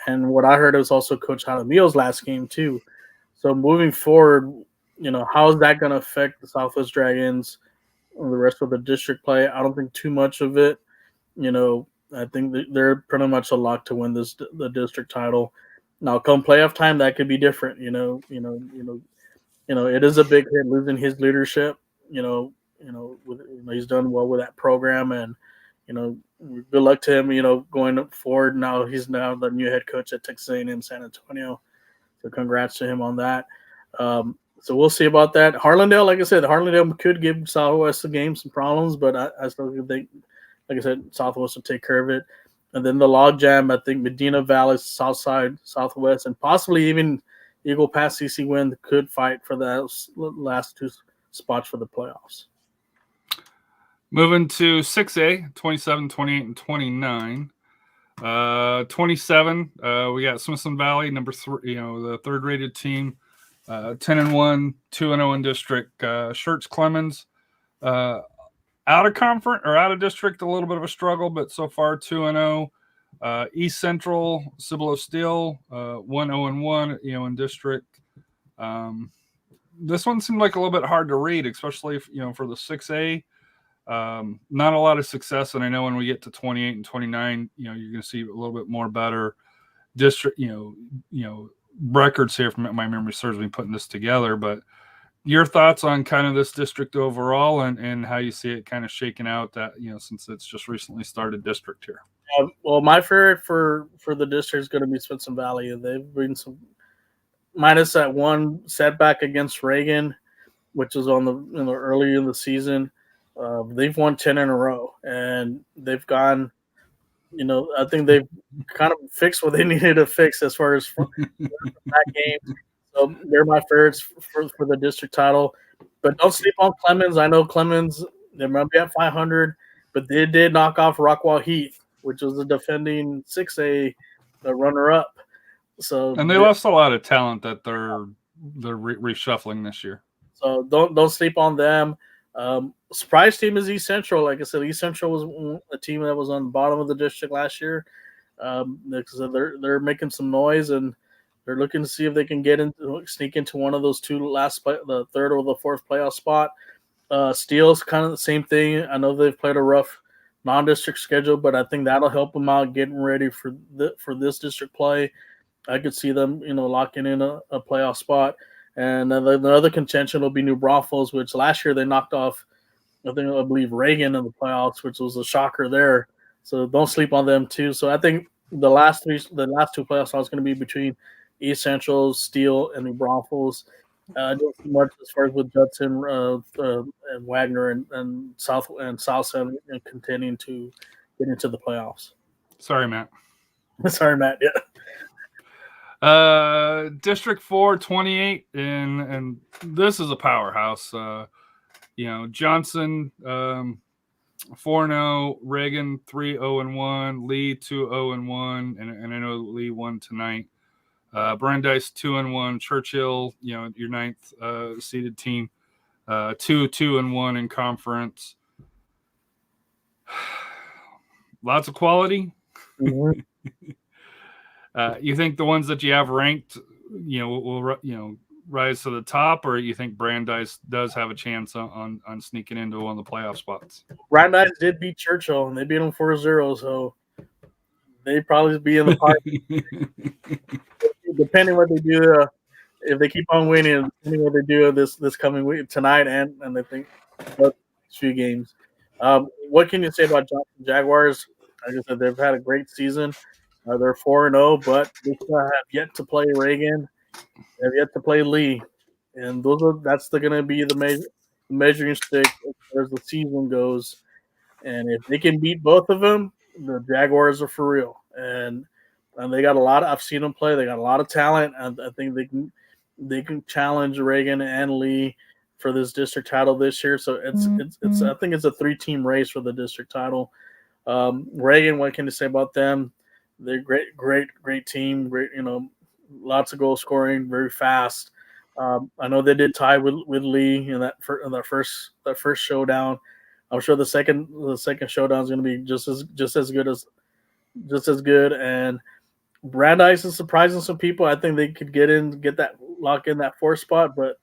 And what I heard was also Coach Jaramillo's last game too. So moving forward, how is that going to affect the Southwest Dragons and the rest of the district play? I don't think too much of it. I think they're pretty much a lock to win the district title. Now, come playoff time, that could be different. It is a big hit losing his leadership. He's done well with that program, and good luck to him. Going forward, now he's the new head coach at Texas A&M San Antonio. So congrats to him on that. So we'll see about that. Harlandale, like I said, Harlandale could give Southwest the game some problems, but I still think, like I said, Southwest will take care of it. And then the logjam, I think Medina Valley, Southside, Southwest, and possibly even Eagle Pass CC Wind could fight for the last two spots for the playoffs. Moving to 6A, 27, 28, and 29. 27, we got Smithson Valley, number 3, the third-rated team, 10-1, 2-0 in district. Schertz Clemens, out of conference or out of district, a little bit of a struggle, but so far 2-0. East Central, Cibolo Steel, 1-0-1, in district. This one seemed like a little bit hard to read, especially for the 6A. Not a lot of success, and I know when we get to 28 and 29, you're going to see a little bit more better district, records here from my memory serves me putting this together. But your thoughts on kind of this district overall and how you see it kind of shaking out that, since it's just recently started district here. Well, my favorite for the district is going to be Smithson Valley. They've been some minus that one setback against Reagan, which was on the early in the season. They've won 10 in a row, and they've gone. I think they've kind of fixed what they needed to fix as far as that game. So they're my favorites for the district title. But don't sleep on Clemens. I know Clemens, they might be at 500, but they did knock off Rockwall Heath, which was the defending 6A runner-up. And they lost a lot of talent that they're reshuffling this year. So don't sleep on them. Surprise team is East Central. Like I said, East Central was a team that was on the bottom of the district last year. They're making some noise, and they're looking to see if they can sneak into one of those two the third or the fourth playoff spot. Steel's kind of the same thing. I know they've played a rough non-district schedule, but I think that'll help them out getting ready for this district play. I could see them, locking in a playoff spot. And the other contention will be New Braunfels, which last year they knocked off, I believe, Reagan in the playoffs, which was a shocker there. So don't sleep on them too. So I think the last two playoffs are going to be between East Central, Steel, and New Braunfels. Don't see much as far as with Judson and Wagner and South End contending to get into the playoffs. Sorry, Matt. Yeah. District 4, 28, and this is a powerhouse. Johnson 4-0, Reagan 3-0-1, Lee 2-0-1, and I know Lee won tonight. Brandeis 2-1, Churchill, your ninth seeded team, 2-2-1 in conference. Lots of quality. Mm-hmm. You think the ones that you have ranked, will rise to the top, or you think Brandeis does have a chance on sneaking into one of the playoff spots? Brandeis did beat Churchill, and they beat them 4-0, so they probably be in the party. Depending what they do, if they keep on winning, depending what they do this coming week tonight, and I think the next few games. What can you say about Johnson Jaguars? Like I said, they've had a great season. They're 4-0, but they still have yet to play Reagan. They have yet to play Lee, and that's going to be the measuring stick as far as the season goes. And if they can beat both of them, the Jaguars are for real. And they got a lot. I've seen them play. They got a lot of talent, and I think they can challenge Reagan and Lee for this district title this year. So it's I think it's a 3-team race for the district title. Reagan, what can you say about them? They're great team. Great, lots of goal scoring, very fast. I know they did tie with Lee in that first showdown. I'm sure the second showdown is going to be just as good. And Brandeis is surprising some people. I think they could lock in that fourth spot, but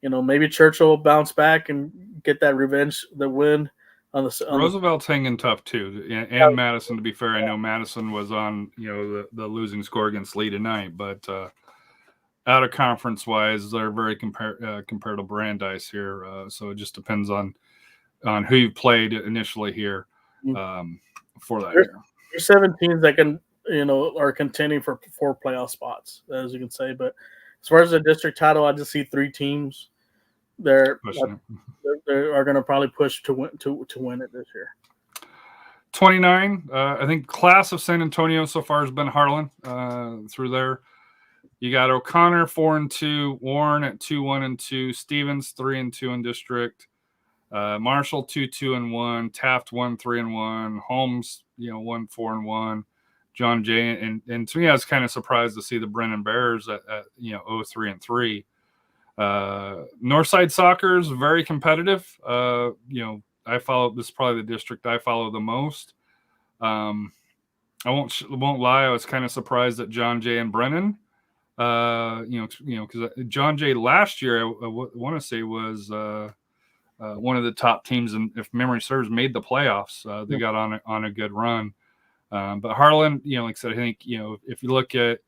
maybe Churchill will bounce back and get that revenge, the win. Roosevelt's hanging tough too, and Madison. To be fair, I know Madison was on the losing score against Lee tonight, but out of conference wise, they're very compared to Brandeis here. So it just depends on who you played initially here for that year. There's 7 teams that can are contending for 4 playoff spots, as you can say. But as far as the district title, I just see 3 teams. They are going to probably push to win it this year. 29. I think class of San Antonio so far has been Harlan through there. You got O'Connor 4-2, Warren at 2-1-2, Stevens 3-2 in district, Marshall 2-2-1, Taft 1-3-1, Holmes 1-4-1, John Jay, and to me I was kind of surprised to see the Brennan Bears at 0-3-3. Northside Soccer is very competitive. I follow this is probably the district I follow the most. I won't lie, I was kind of surprised at John Jay and Brennan. Because John Jay last year, I want to say was one of the top teams, and if memory serves, made the playoffs. They got on a good run. But Harlan, like I said, I think if you look at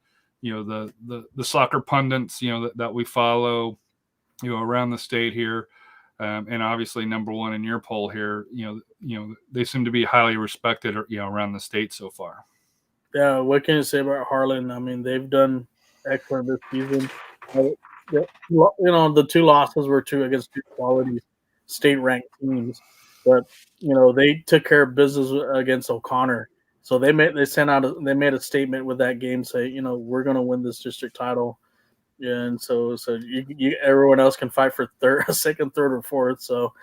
the soccer pundits, that we follow, around the state here, and obviously number one in your poll here, they seem to be highly respected, around the state so far. Yeah, what can you say about Harlan? I mean, they've done excellent this season. The two losses were against two quality state-ranked teams, but they took care of business against O'Connor. So they made a statement with that game, say we're going to win this district title, and so everyone else can fight for second, third, or fourth. So,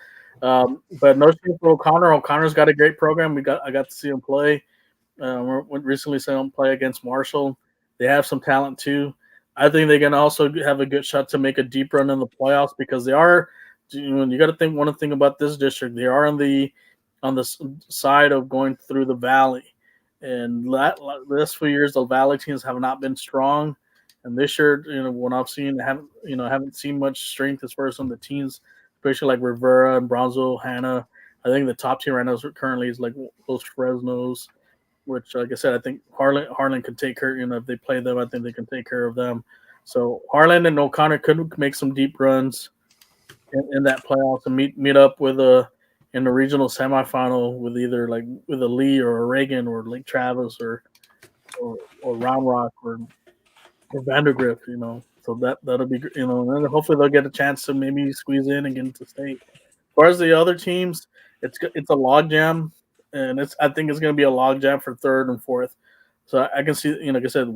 but no shame for O'Connor. O'Connor's got a great program. I got to see him play. We recently saw them play against Marshall. They have some talent too. I think they can also have a good shot to make a deep run in the playoffs because they are. You got to think one thing about this district. They are on the side of going through the valley, and last few years the valley teams have not been strong. And this year, when I've seen, haven't seen much strength as far as some of the teams, especially like Rivera and Brownsville, Hannah. I think the top team right now currently is like those Fresnos. Which, like I said, I think Harlan could take care. If they play them, I think they can take care of them. So Harlan and O'Connor could make some deep runs in that playoffs and meet up with in the regional semifinal with either with a Lee or a Reagan or Lake Travis or Round Rock or Vandergrift. So that'll be and hopefully they'll get a chance to maybe squeeze in and get into state. As far as the other teams, it's a logjam. And I think it's going to be a logjam for third and fourth. So I can see, like I said,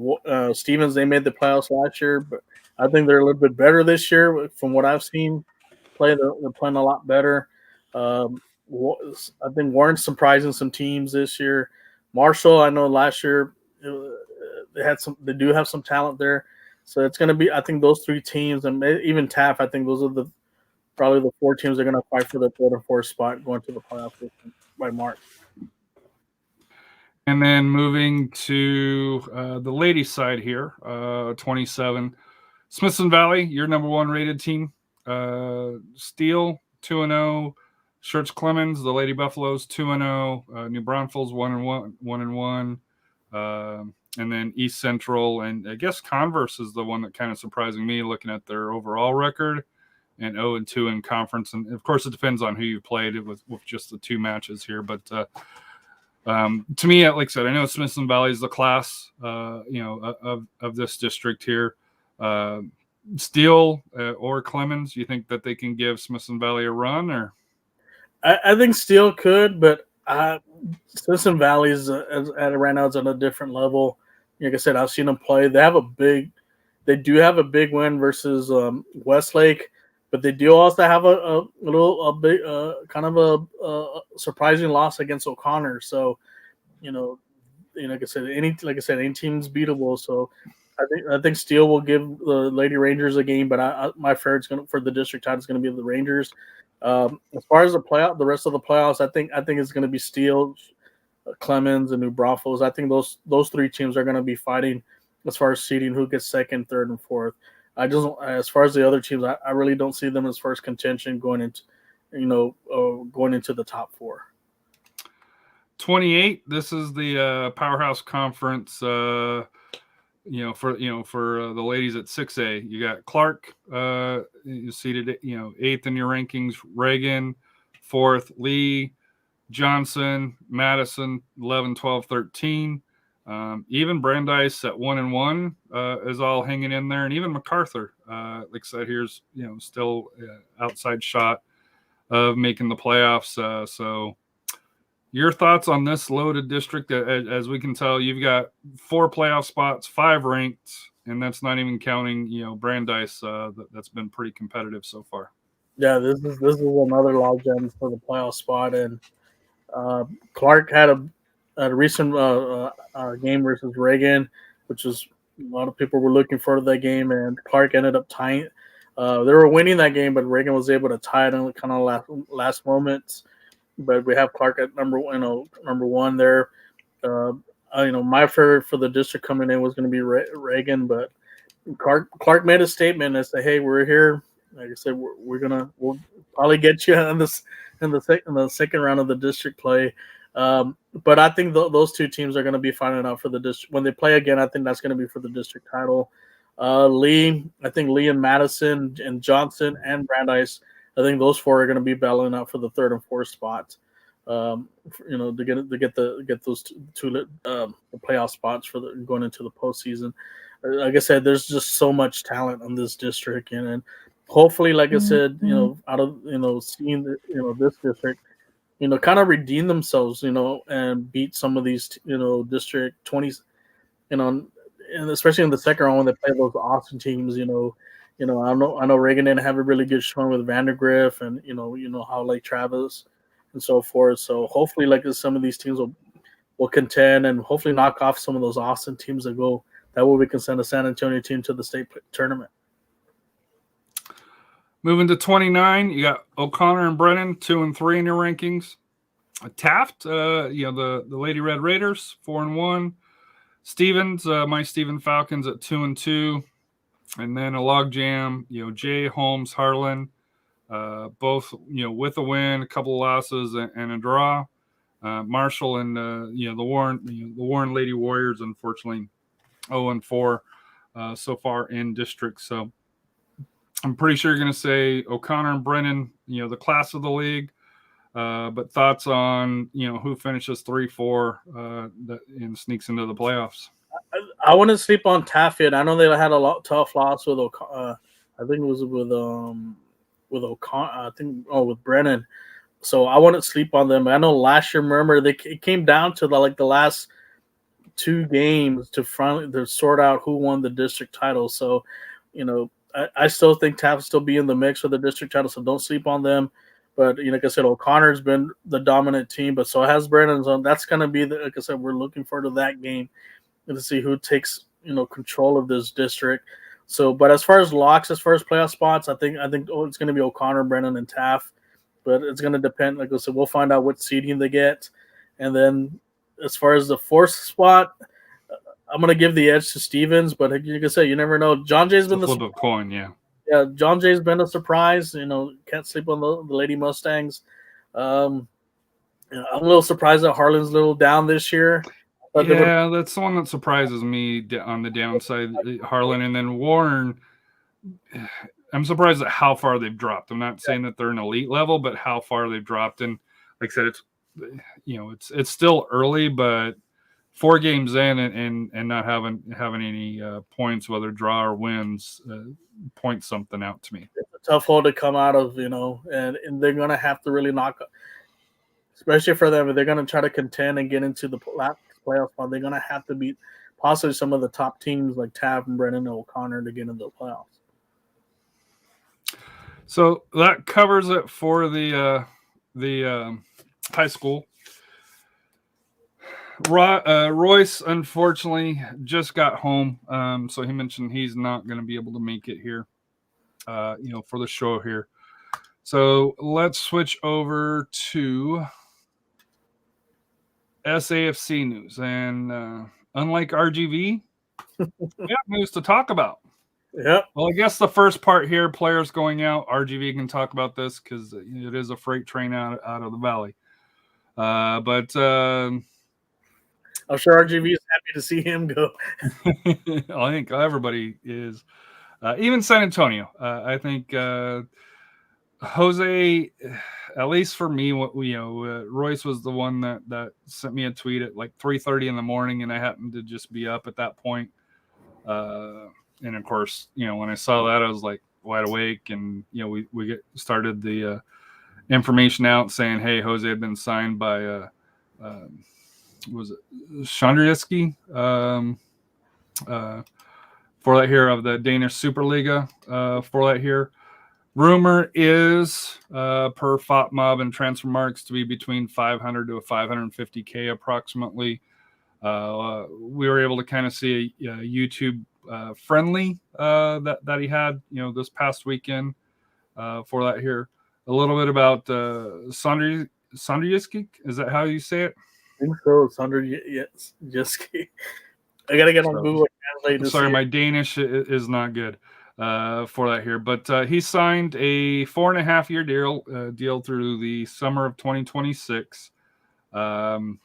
Stevens, they made the playoffs last year, but I think they're a little bit better this year. From what I've seen they're playing a lot better. I think Warren's surprising some teams this year. Marshall, I know last year they do have some talent there. So it's going to be, I think those three teams, and even Taft, I think those are probably the four teams that are going to fight for the third and fourth spot going to the playoffs by March. And then moving to the ladies' side here, 27. Smithson Valley, your number one rated team. Steele, 2-0. Church Clemens, the Lady Buffaloes, 2-0. New Braunfels, 1-1. And then East Central, and I guess Converse is the one that kind of surprising me looking at their overall record, and 0-2 in conference. And of course, it depends on who you played with just the two matches here, but to me, like I said, I know Smithson Valley is the class, of this district here. Steele or Clemens, you think that they can give Smithson Valley a run, or? I think Steele could, but Smithson Valley is right now is on a different level. Like I said, I've seen them play. They do have a big win versus Westlake, but they do also have a big kind of a surprising loss against O'Connor. So, like I said, any team's beatable. So, I think Steele will give the Lady Rangers a game, but my favorite's for the district title is going to be the Rangers. As far as the rest of the playoffs, I think it's going to be Steele, Clemens, and New Braunfels. I think those three teams are going to be fighting as far as seeding who gets second, third, and fourth. As far as the other teams, I really don't see them as first contention going into the top four. 28. This is the powerhouse conference. For the ladies at 6A, you got Clark, seated, 8th in your rankings. Reagan, 4th. Lee, Johnson, Madison, 11, 12, 13. Even Brandeis at 1-1 is all hanging in there, and even MacArthur, like I said, here's still outside shot of making the playoffs. So Your thoughts on this loaded district? As we can tell, you've got 4 playoff spots, 5 ranked, and that's not even counting, Brandeis. That's been pretty competitive so far. Yeah, this is another logjam for the playoff spot, and Clark had a recent game versus Reagan, which was a lot of people were looking forward to that game, and Clark ended up tying. They were winning that game, but Reagan was able to tie it in kind of last moments. But we have Clark at number one there. My favorite for the district coming in was going to be Reagan, but Clark made a statement and said, "Hey, we're here. Like I said, we'll probably get you in the second round of the district play." But I think those two teams are going to be fighting out for the district when they play again. I think that's going to be for the district title. Lee and Madison and Johnson and Brandeis. I think those 4 are going to be battling out for the 3rd and 4th spots. To get those two playoff spots for going into the postseason. Like I said, there's just so much talent on this district, and hopefully, like I said, out of seeing this district, kind of redeem themselves, and beat some of these, district 20s, and especially in the second round when they play those Austin teams, I know Reagan didn't have a really good showing with Vandergrift and how Lake Travis and so forth. So hopefully, like some of these teams will contend and hopefully knock off some of those Austin teams that go. That way we can send a San Antonio team to the state tournament. Moving to 29, you got O'Connor and Brennan 2 and 3 in your rankings. Taft, the Lady Red Raiders 4 and 1. Stevens, my Stephen Falcons at 2 and 2. And then a logjam, Jay, Holmes, Harlan, both, with a win, a couple of losses, and a draw. Marshall and the Warren Lady Warriors, unfortunately, 0 and 4 so far in district. So I'm pretty sure you're going to say O'Connor and Brennan, the class of the league. But thoughts on who finishes 3-4 and sneaks into the playoffs? I wouldn't sleep on Taffet. I know they had a tough loss with I think it was with O'Connor. I think with Brennan. So I wouldn't sleep on them. I know last year, remember, it came down to the last 2 games to finally sort out who won the district title. So, I still think Taft will still be in the mix for the district title. So don't sleep on them. But like I said, O'Connor's been the dominant team, but so has Brennan. So that's going to be like I said, we're looking forward to that game to see who takes control of this district. So, but as far as locks, as far as playoff spots, I think it's going to be O'Connor, Brennan, and Taft. But it's going to depend. Like I said, we'll find out what seeding they get, and then as far as the 4th spot, I'm going to give the edge to Stevens. But like I said, you never know. John Jay's been the flip of a coin, yeah. Yeah, John Jay's been a surprise. Can't sleep on the Lady Mustangs. I'm a little surprised that Harlan's a little down this year. Yeah, that's the one that surprises me on the downside. Harlan, and then Warren. I'm surprised at how far they've dropped. I'm not saying that they're an elite level, but how far they've dropped. And like I said, it's still early, but 4 games in and not having any points, whether draw or wins, points something out to me. It's a tough hole to come out of, and they're going to have to really knock, especially for them, if they're going to try to contend and get into the playoff spot, they're going to have to beat possibly some of the top teams like Taft and Brennan and O'Connor to get into the playoffs. So that covers it for the high school. Royce, unfortunately, just got home. So he mentioned he's not going to be able to make it here, for the show here. So let's switch over to SAFC news. And unlike RGV, we have news to talk about. Yeah. Well, I guess the first part here, players going out, RGV can talk about this because it is a freight train out of the valley. But I'm sure RGV is happy to see him go. I think everybody is, even San Antonio. I think Jose, at least for me, Royce was the one that sent me a tweet at like 3:30 in the morning, and I happened to just be up at that point. And of course, when I saw that, I was like wide awake, and we started the information out saying, hey, Jose had been signed by was it Chandrieski for that here of the Danish Superliga for that here. Rumor is, per FOTMob and transfer marks, to be between 500 to 550K approximately. We were able to kind of see a YouTube friendly that he had, this past weekend for that here. A little bit about Sondrieski. Is that how you say it? I think so. Sandra, yes, just I gotta get on Google Translate. Sorry, my Danish is not good for that here. But he signed a 4.5-year deal through the summer of 2026. The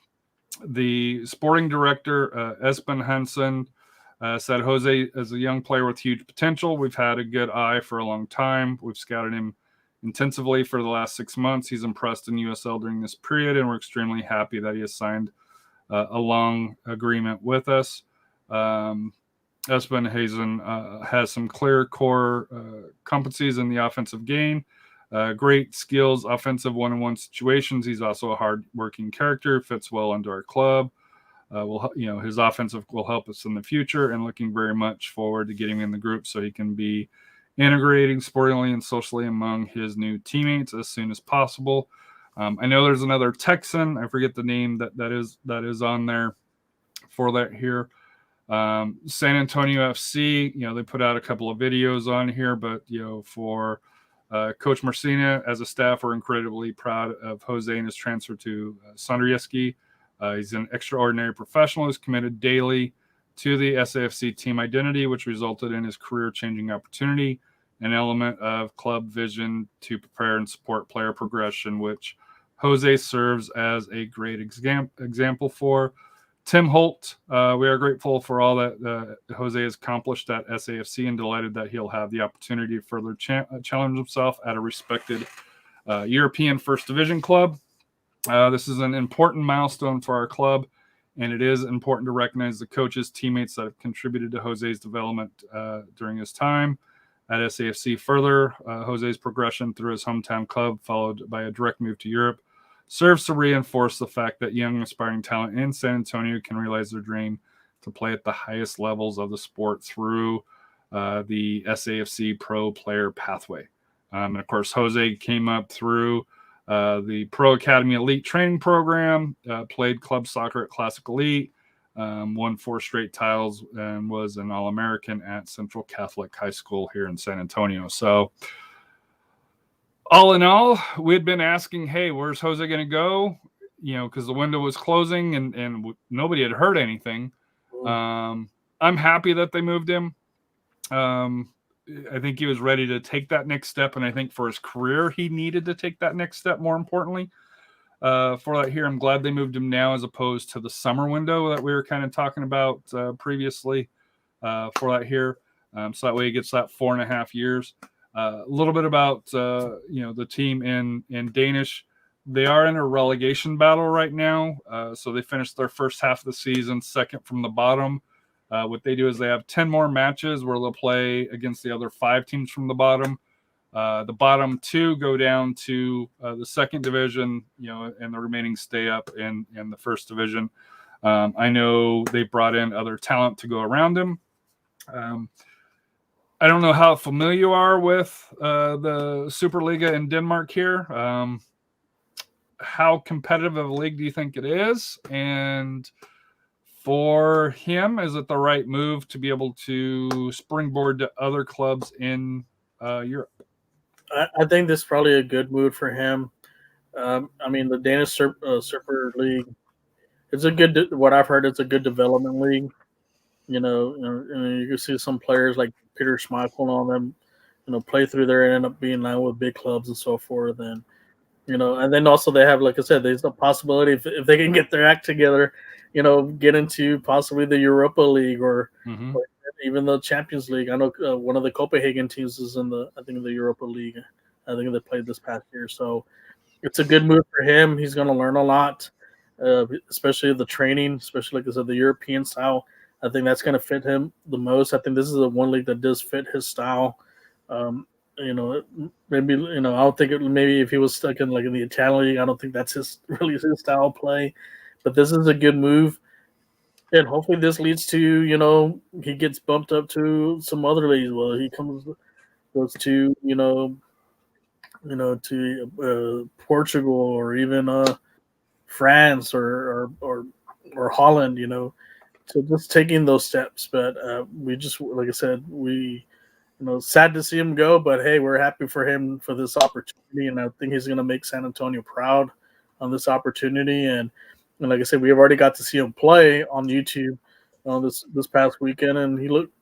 sporting director, Espen Hansen, said Jose is a young player with huge potential. We've had a good eye for a long time. We've scouted him intensively for the last 6 months. He's impressed in USL during this period, and we're extremely happy that he has signed a long agreement with us. Espen Hazen has some clear core competencies in the offensive game, great skills, offensive one-on-one situations. He's also a hard-working character, fits well into our club. His offensive will help us in the future, and looking very much forward to getting in the group so he can be integrating sportingly and socially among his new teammates as soon as possible. I know there's another Texan. I forget the name that is on there for that here. San Antonio FC, they put out a couple of videos on here, but for Coach Marcina, as a staff, we're incredibly proud of Jose and his transfer to Sondrieski. He's an extraordinary professional who's committed daily to the SAFC team identity, which resulted in his career-changing opportunity, an element of club vision to prepare and support player progression, which Jose serves as a great example for. Tim Holt, we are grateful for all that Jose has accomplished at SAFC and delighted that he'll have the opportunity to further challenge himself at a respected European First Division club. This is an important milestone for our club, and it is important to recognize the coaches, teammates that have contributed to Jose's development during his time at SAFC. Further, Jose's progression through his hometown club, followed by a direct move to Europe, serves to reinforce the fact that young aspiring talent in San Antonio can realize their dream to play at the highest levels of the sport through the SAFC pro player pathway. And of course, Jose came up through the Pro Academy Elite Training Program, played club soccer at Classic Elite, won 4 straight titles, and was an All-American at Central Catholic High School here in San Antonio. So all in all, we had been asking, hey, where's Jose going to go? Because the window was closing and nobody had heard anything. I'm happy that they moved him. I think he was ready to take that next step, and I think for his career, he needed to take that next step, more importantly. For that here, I'm glad they moved him now as opposed to the summer window that we were kind of talking about previously for that here. So that way he gets that 4.5 years. A little bit about the team in Danish. They are in a relegation battle right now. So they finished their first half of the season second from the bottom. What they do is they have 10 more matches where they'll play against the other 5 teams from the bottom. The bottom 2 go down to the second division, and the remaining stay up in the first division. I know they brought in other talent to go around them. I don't know how familiar you are with the Superliga in Denmark here. How competitive of a league do you think it is? And for him, is it the right move to be able to springboard to other clubs in Europe? I think this is probably a good move for him. The Danish Super League, it's a good. What I've heard, it's a good development league. You can see some players like Peter Schmeichel and all them, play through there and end up being now with big clubs and so forth. And and then also they have, like I said, there's the possibility if they can get their act together, get into possibly the Europa League or even the Champions League. I know one of the Copenhagen teams is in the Europa League. I think they played this past year. So it's a good move for him. He's going to learn a lot, especially the training, especially, like I said, the European style. I think that's going to fit him the most. I think this is the one league that does fit his style. Maybe, I don't think maybe if he was stuck in the Italian league, I don't think that's really his style of play. but this is a good move. And hopefully this leads to, he gets bumped up to some other leagues. Well, he goes to, to Portugal or even France or Holland, So just taking those steps. But we just, like I said, sad to see him go, but hey, we're happy for him for this opportunity, and I think he's going to make San Antonio proud on this opportunity. And like I said, we've already got to see him play on YouTube this past weekend, and he looked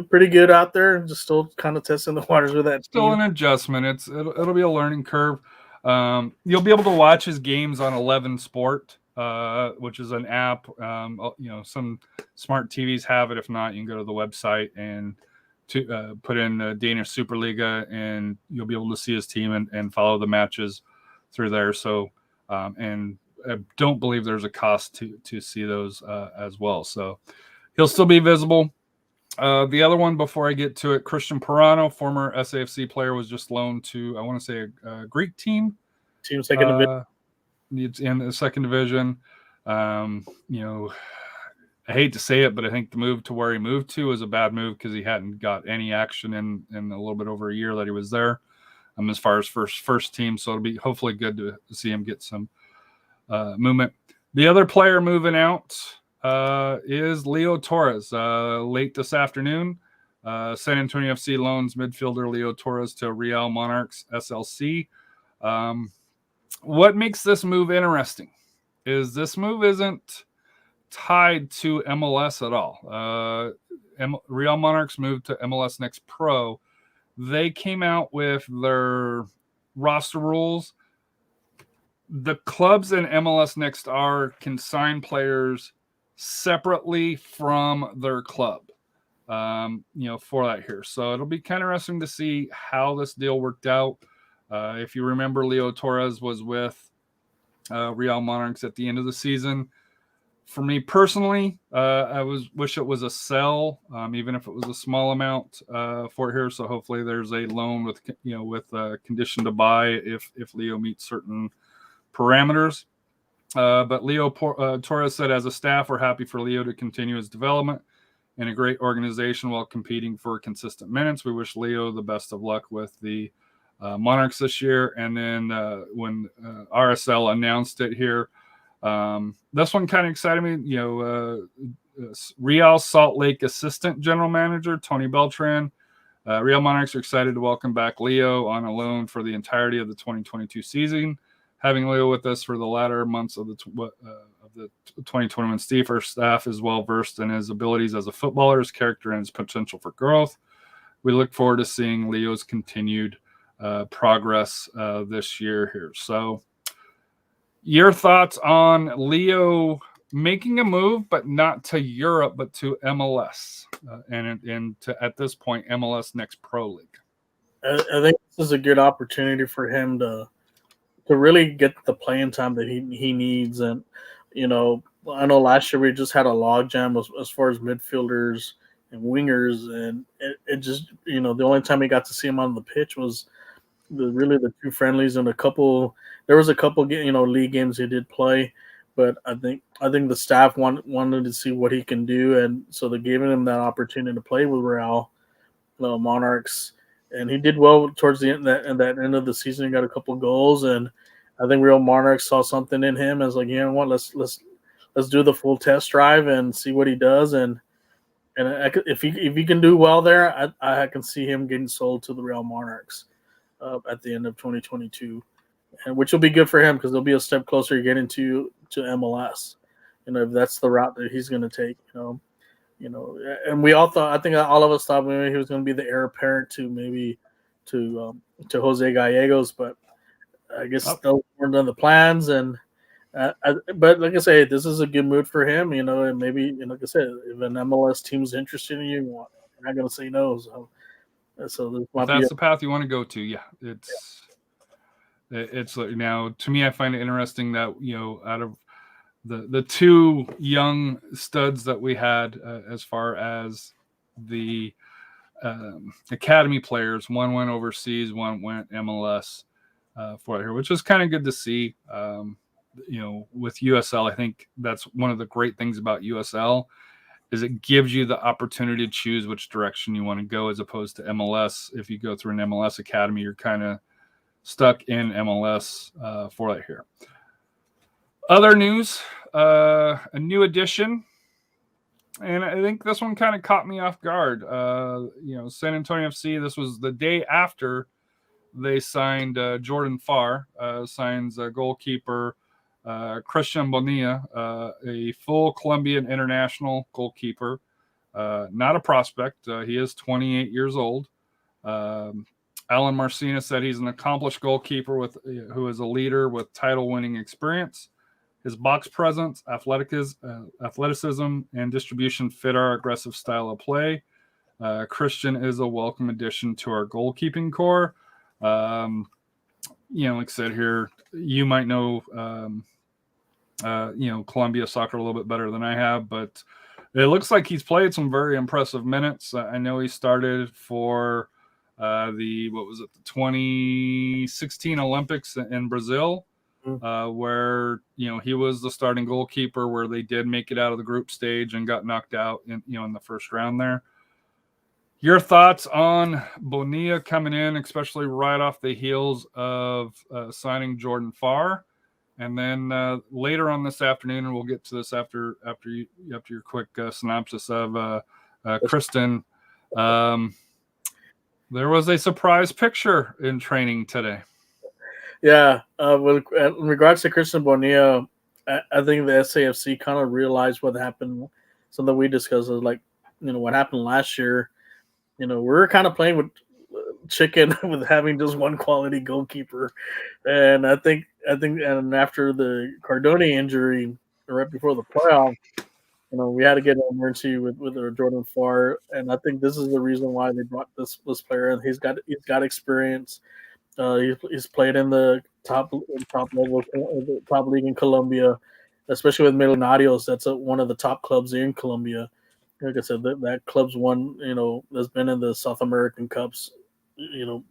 pretty good out there. Just still kind of testing the waters with that Still team. an adjustment. It'll be a learning curve. You'll be able to watch his games on 11 Sport, which is an app. Some smart TVs have it. If not, you can go to the website and put in Danish Superliga, and you'll be able to see his team and follow the matches through there. So, and I don't believe there's a cost to see those as well. So he'll still be visible. The other one, before I get to it, Christian Piranha, former SAFC player, was just loaned to, I want to say, a Greek team. Team second division. It's in the second division. I hate to say it, but I think the move to where he moved to was a bad move because he hadn't got any action in a little bit over a year that he was there, as far as first team. So it'll be hopefully good to see him get some movement. The other player moving out is Leo Torres. Late this afternoon, San Antonio FC loans midfielder Leo Torres to Real Monarchs SLC. What makes this move interesting is this move isn't tied to MLS at all. Real Monarchs moved to MLS Next Pro. They came out with their roster rules. The clubs in MLS Next R can sign players separately from their club, for that here. So it'll be kind of interesting to see how this deal worked out. If you remember, Leo Torres was with Real Monarchs at the end of the season. For me personally, I wish it was a sell, even if it was a small amount for here. So hopefully there's a loan with condition to buy if Leo meets certain parameters. But Leo Torres said, as a staff, we're happy for Leo to continue his development in a great organization while competing for consistent minutes. We wish Leo the best of luck with the Monarchs this year. And then when RSL announced it here, this one kind of excited me. Real Salt Lake assistant general manager Tony Beltran. Real Monarchs are excited to welcome back Leo on a loan for the entirety of the 2022 season. Having Leo with us for the latter months of the 2021 Steefer staff is well versed in his abilities as a footballer, his character, and his potential for growth. We look forward to seeing Leo's continued progress this year here. So, your thoughts on Leo making a move, but not to Europe, but to MLS, and to, at this point, MLS Next Pro League? I think this is a good opportunity for him to really get the playing time that he needs. And, I know last year we just had a logjam as far as midfielders and wingers. And it just, the only time we got to see him on the pitch was the two friendlies and there was a couple, league games he did play. But I think the staff wanted to see what he can do. And so they're giving him that opportunity to play with Real Monarchs. And he did well towards the end that end of the season. He got a couple goals, and I think Real Monarchs saw something in him. As like, what, let's do the full test drive and see what he does. And if he can do well there, I can see him getting sold to the Real Monarchs at the end of 2022, and which will be good for him because they'll be a step closer to getting to MLS. If that's the route that he's going to take, and we all thought, I think all of us thought maybe he was going to be the heir apparent to Jose Gallegos, but I guess those weren't on the plans. And but like I say, this is a good move for him, and maybe, like I said, if an MLS team's interested in you, you're not going to say no. So that's the path you want to go to. Yeah, it's now, to me, I find it interesting that out of the two young studs that we had as far as the academy players, one went overseas, one went MLS for here, which is kind of good to see. with USL, I think that's one of the great things about USL is it gives you the opportunity to choose which direction you want to go as opposed to MLS. If you go through an MLS academy, you're kind of stuck in MLS for that here. Other news, a new addition, and I think this one kind of caught me off guard. San Antonio FC, this was the day after they signed Jordan Farr, signs goalkeeper Christian Bonilla, a full Colombian international goalkeeper, not a prospect. He is 28 years old. Alan Marcina said he's an accomplished goalkeeper who is a leader with title-winning experience. His box presence, athleticism, and distribution fit our aggressive style of play. Christian is a welcome addition to our goalkeeping core. Like I said here, you might know, Colombia soccer a little bit better than I have, but it looks like he's played some very impressive minutes. I know he started for the 2016 Olympics in Brazil, where he was the starting goalkeeper, where they did make it out of the group stage and got knocked out in the first round there. Your thoughts on Bonilla coming in, especially right off the heels of signing Jordan Farr, and then later on this afternoon, and we'll get to this after your quick synopsis of Kristen. There was a surprise picture in training today. Yeah, in regards to Christian Bonilla, I think the SAFC kind of realized what happened. Something we discussed is what happened last year. We were kind of playing with chicken with having just one quality goalkeeper, and I think, and after the Cardone injury, right before the playoff, we had to get an emergency with Jordan Farr, and I think this is the reason why they brought this player in. He's got experience. He's played in the top level, the top league in Colombia, especially with Millonarios. That's one of the top clubs in Colombia. Like I said, that club's won, has been in the South American Cups,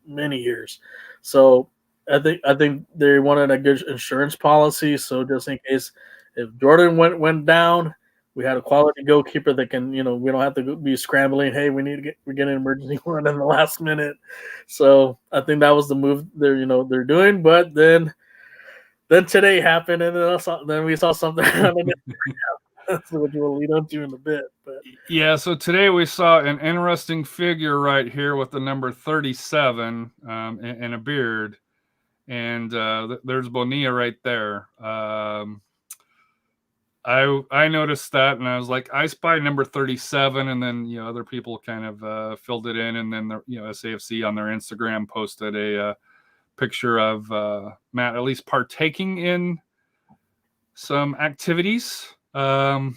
many years. So I think they wanted a good insurance policy. So just in case if Jordan went down, we had a quality goalkeeper that can, we don't have to be scrambling. Hey, we get an emergency one in the last minute. So I think that was the move they're doing. But then today happened, and then we saw something. That's what you will lead up to in a bit. But yeah, so today we saw an interesting figure right here with the number 37 and a beard, and there's Bonilla right there. I noticed that, and I was like, I spy number 37, and then other people kind of filled it in, and then SAFC on their Instagram posted a picture of Matt at least partaking in some activities. When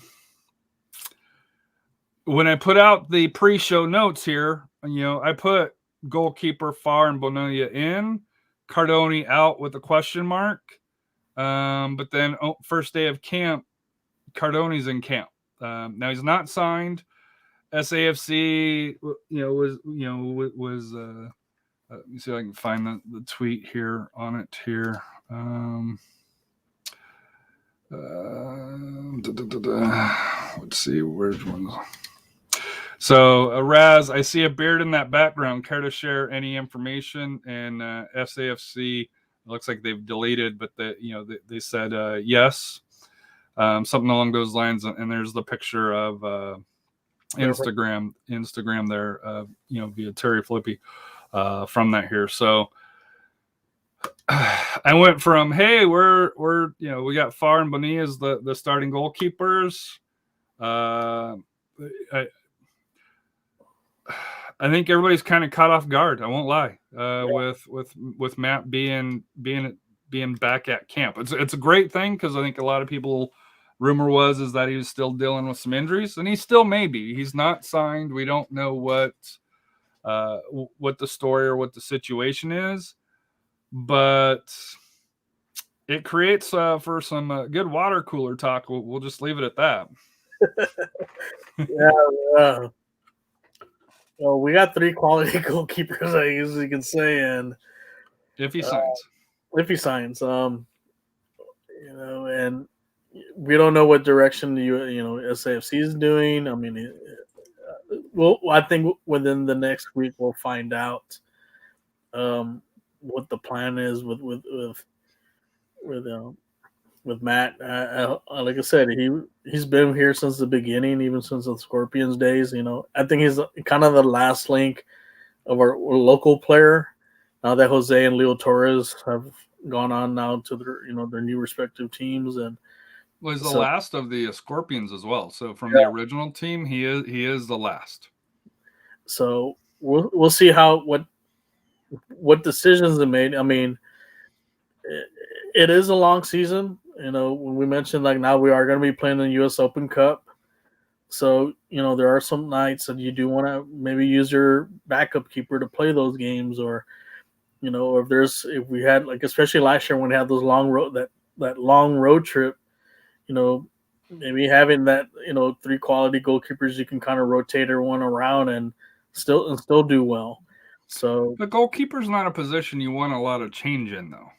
I put out the pre-show notes here, I put goalkeeper Farr and Bonilla in, Cardone out with a question mark. But then first day of camp, Cardone's in camp. Now he's not signed. SAFC, was let me see if I can find the tweet here on it here. Let's see, where's one? So, Raz, I see a beard in that background. Care to share any information? And SAFC, it looks like they've deleted, but they said yes, something along those lines. And there's the picture of Instagram there, via Terry Flippy from that here. So I went from, hey, we're we got Farr and Bonilla as the starting goalkeepers. I think everybody's kind of caught off guard. I won't lie. With Matt being back at camp, it's a great thing because I think a lot of people. Rumor is that he was still dealing with some injuries, and he still may be. He's not signed. We don't know what the story or what the situation is, but it creates for some good water cooler talk. We'll just leave it at that. Yeah. Well, we got 3 quality goalkeepers, I guess you can say, and if he signs, and we don't know what direction the SAFC is doing. I mean, I think within the next week we'll find out what the plan is with Matt. Like I said, he's been here since the beginning, even since the Scorpions days. I think he's kind of the last link of our local player. Now that Jose and Leo Torres have gone on now to their new respective teams, and was the last of the Scorpions as well. So from the original team, he is the last. So we'll see what decisions are made. I mean, it is a long season. When we mentioned like now we are going to be playing the U.S. Open Cup, so there are some nights that you do want to maybe use your backup keeper to play those games, or if we had like especially last year when we had those long road trip, maybe having that 3 quality goalkeepers you can kind of rotate everyone around and still do well. So the goalkeeper's not a position you want a lot of change in, though.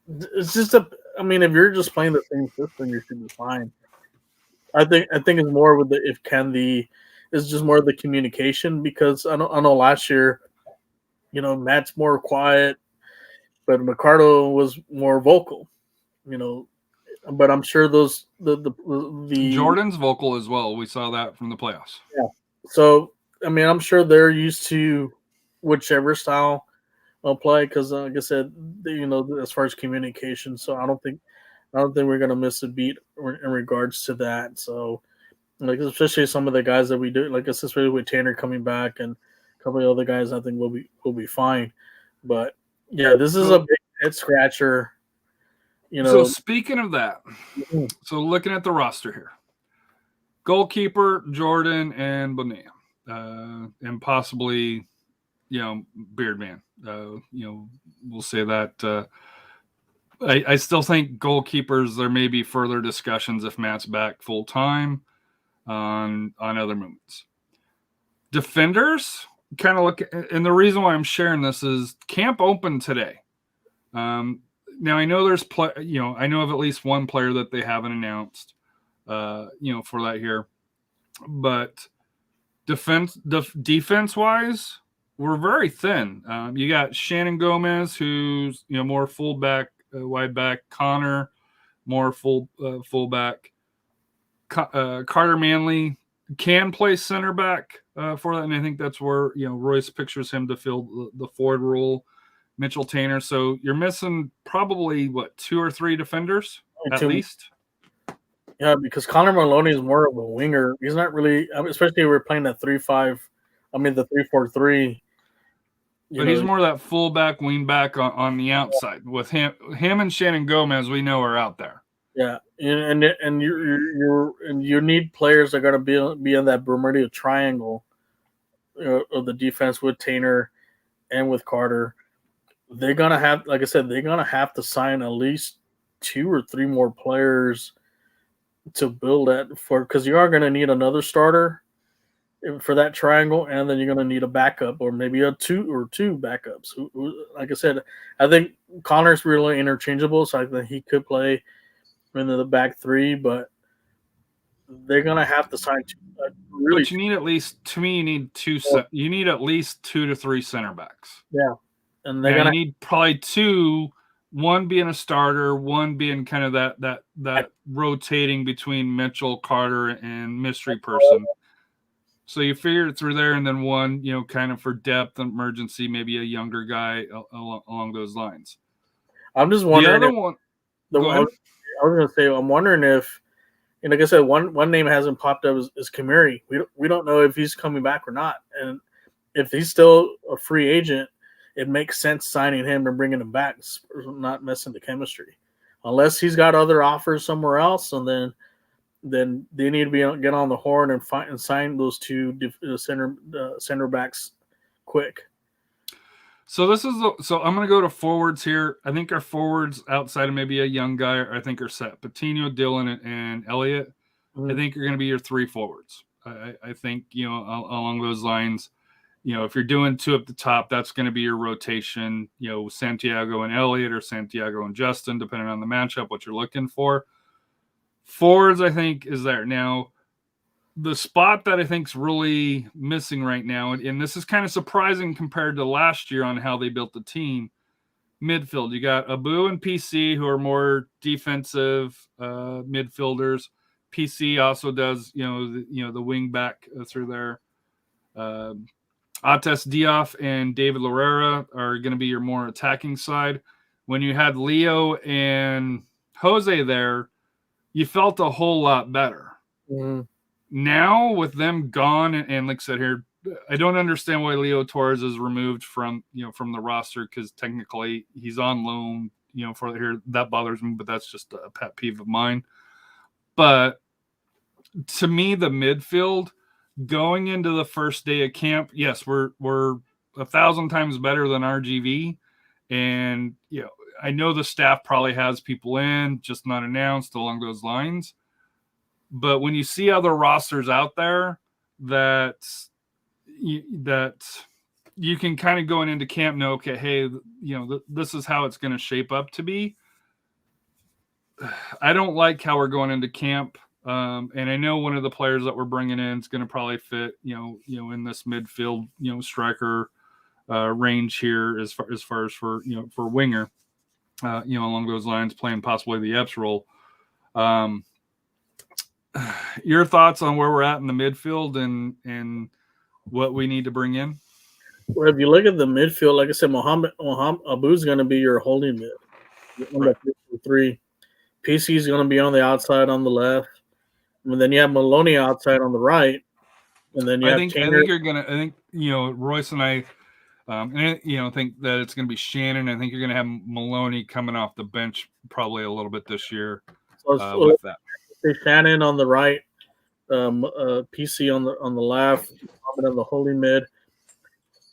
It's just if you're just playing the same system, you should be fine. I think it's more with it's just more of the communication, because I know last year, Matt's more quiet, but Ricardo was more vocal, but I'm sure the Jordan's vocal as well. We saw that from the playoffs. Yeah. So I'm sure they're used to whichever style of play, because like I said, as far as communication, so I don't think we're gonna miss a beat in regards to that. So like especially some of the guys that we do, like especially with Tanner coming back and a couple of other guys, I think we'll be fine. But yeah, this is a big head scratcher. So speaking of that, so looking at the roster here, goalkeeper Jordan and Bonilla, and possibly Beardman. We'll say that. I still think goalkeepers, there may be further discussions if Matt's back full time on other movements. Defenders, kind of look, and the reason why I'm sharing this is camp opened today. Now I know there's I know of at least one player that they haven't announced, for that here, but defense wise, we're very thin. You got Shannon Gomez, who's more fullback, wide back. Connor, more fullback. Carter Manley can play center back for that, and I think that's where Royce pictures him to fill the forward role. Mitchell Tanner. So you're missing probably 2 or 3 defenders at least. Yeah, because Connor Maloney is more of a winger. He's not really, especially if we're playing that 3-5. The 3-4-3. But he's more that fullback, wing back on the outside. With him and Shannon Gomez, we know are out there. Yeah, and you need players that are going to be in that Bermuda triangle of the defense with Tanner and with Carter. They're gonna have, like I said, they're gonna have to sign at least 2 or 3 more players to build that for, because you are going to need another starter for that triangle, and then you're going to need a backup, or maybe two backups. Like I said, I think Connor's really interchangeable, so I think he could play in the back 3, but they're going to have to sign really. But you need at least, to me, you need 2. You need at least 2 to 3 center backs. Yeah, and they're going to need probably 2. One being a starter, one being kind of that rotating between Mitchell, Carter, and mystery person. So you figure it through there, and then one, kind of for depth and emergency, maybe a younger guy along those lines. I'm just wondering. The other one. I was going to say, I'm wondering if, like I said, one name hasn't popped up is Kamiri. We don't know if he's coming back or not, and if he's still a free agent, it makes sense signing him and bringing him back, not messing the chemistry. Unless he's got other offers somewhere else, and then they need to get on the horn and sign those 2 center backs quick. So I'm going to go to forwards here. I think our forwards outside of maybe a young guy, I think are set. Patino, Dylan, and Elliott. I think are going to be your 3 forwards. I think along those lines. if you're doing two up the top, that's going to be your rotation, Santiago and Elliott or Santiago and Justin, depending on the matchup, what you're looking for. Forwards, I think, is there. Now, the spot that I think is really missing right now, and this is kind of surprising compared to last year on how they built the team, midfield. You got Abu and PC, who are more defensive midfielders. PC also does, the wing back through there. Ates Diaf and David Lorera are going to be your more attacking side. When you had Leo and Jose there, you felt a whole lot better. Mm-hmm. Now with them gone, and like I said here, I don't understand why Leo Torres is removed from the roster, because technically he's on loan, for here. That bothers me, but that's just a pet peeve of mine. But to me, the midfield going into the first day of camp, yes, we're 1,000 times better than RGV, and I know the staff probably has people in, just not announced along those lines. But when you see other rosters out there that you can kind of going into camp know, okay, hey, this is how it's going to shape up to be. I don't like how we're going into camp. And I know one of the players that we're bringing in is going to probably fit, in this midfield, striker range here as far as for winger, along those lines, playing possibly the Epps role. Your thoughts on where we're at in the midfield and what we need to bring in? Well, if you look at the midfield, like I said, Mohamed Abu's going to be your holding mid. Right. 3. PC is going to be on the outside on the left. And then you have Maloney outside on the right. And then I think you're going to, Royce and I, think that it's going to be Shannon. I think you're going to have Maloney coming off the bench probably a little bit this year with that. Shannon on the right, PC on the left, Mohamed on the holding mid.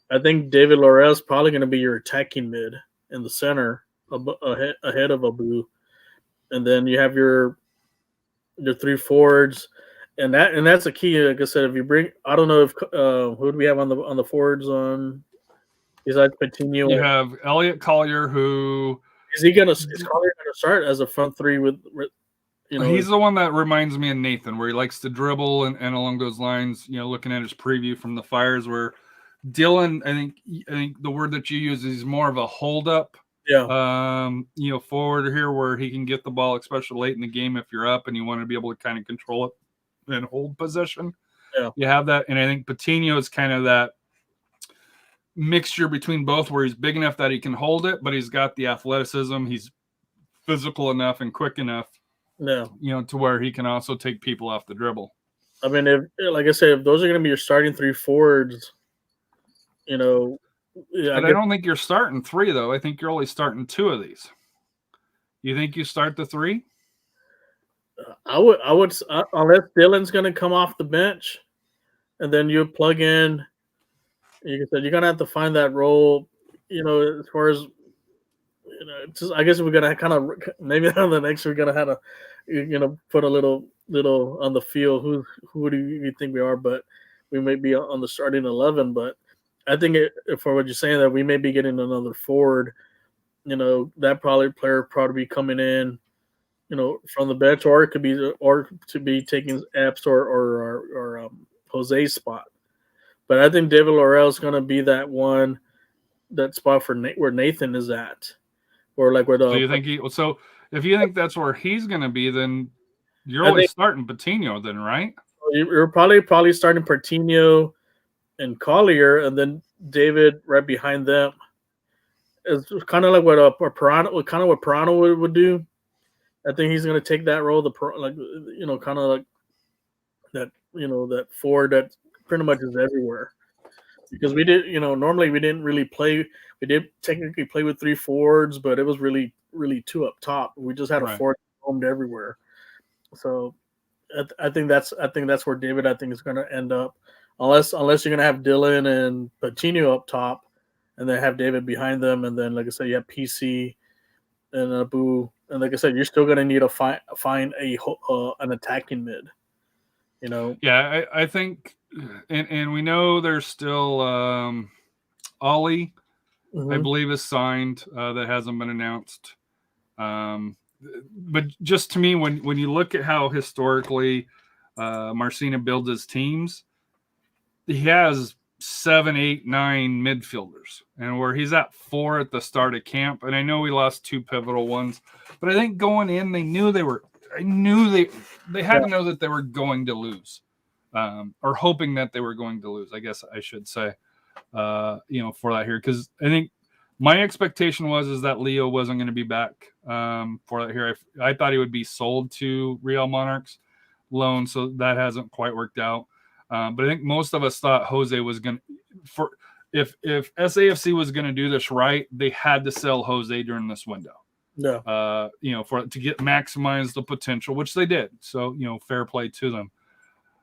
I think David Laurel is probably going to be your attacking mid in the center, ahead of Abu, and then you have your 3 forwards, and that's a key. Like I said, if you bring, I don't know if who do we have on the forwards on besides Patino? You have Elliot Collier, who is Collier going to start as a front 3 with? He's the one that reminds me of Nathan, where he likes to dribble and along those lines. Looking at his preview from the Fires, where Dylan, I think the word that you use is more of a hold up. Yeah. Forward here where he can get the ball, especially late in the game if you're up and you want to be able to kind of control it and hold possession. Yeah. You have that, and I think Patino is kind of that mixture between both, where he's big enough that he can hold it, but he's got the athleticism. He's physical enough and quick enough. Yeah. To where he can also take people off the dribble. I mean, like I said, if those are going to be your starting 3 forwards, but I don't think you're starting 3 though. I think you're only starting 2 of these. You think you start the 3? I would unless Dylan's going to come off the bench, and then you plug in. Like I said, you're going to have to find that role. As far as I guess we're gonna kind of maybe on the next we're gonna have to put a little on the field. Who do you think we are? But we may be on the starting 11. But I think for what you're saying, that we may be getting another forward. That player probably be coming in, from the bench, or it could be to be taking Epps or Jose's spot. But I think David Laurel is gonna be that spot for where Nathan is at. Or like where the. So you think so if you think that's where he's going to be, then you're only starting Patino, then, right? You're probably starting Patino and Collier, and then David right behind them. It's kind of like what Piranha would do. I think he's going to take that role, kind of like that, that forward that pretty much is everywhere. Because we did, normally we didn't really play. We did technically play with 3 forwards, but it was really, really 2 up top. We just had a forward roamed everywhere. So I think that's where David is going to end up, unless you're going to have Dylan and Patino up top, and then have David behind them, and then like I said, you have PC and Abu, and like I said, you're still going to need to find an attacking mid. Yeah, I think and we know there's still Ollie, I Mhm. believe, is signed. That hasn't been announced. But just to me, when you look at how historically Marcina builds his teams, he has 7, 8, 9 midfielders, and where he's at 4 at the start of camp. And I know we lost 2 pivotal ones, but I think going in, they knew they were. I knew they had to know that they were going to lose, or hoping that they were going to lose. I guess I should say, for that here, because I think my expectation was that Leo wasn't going to be back for that here. I thought he would be sold to Real Monarchs loan, so that hasn't quite worked out. But I think most of us thought Jose was going to, if SAFC was going to do this right, they had to sell Jose during this window. Yeah. To get maximize the potential, which they did. So fair play to them.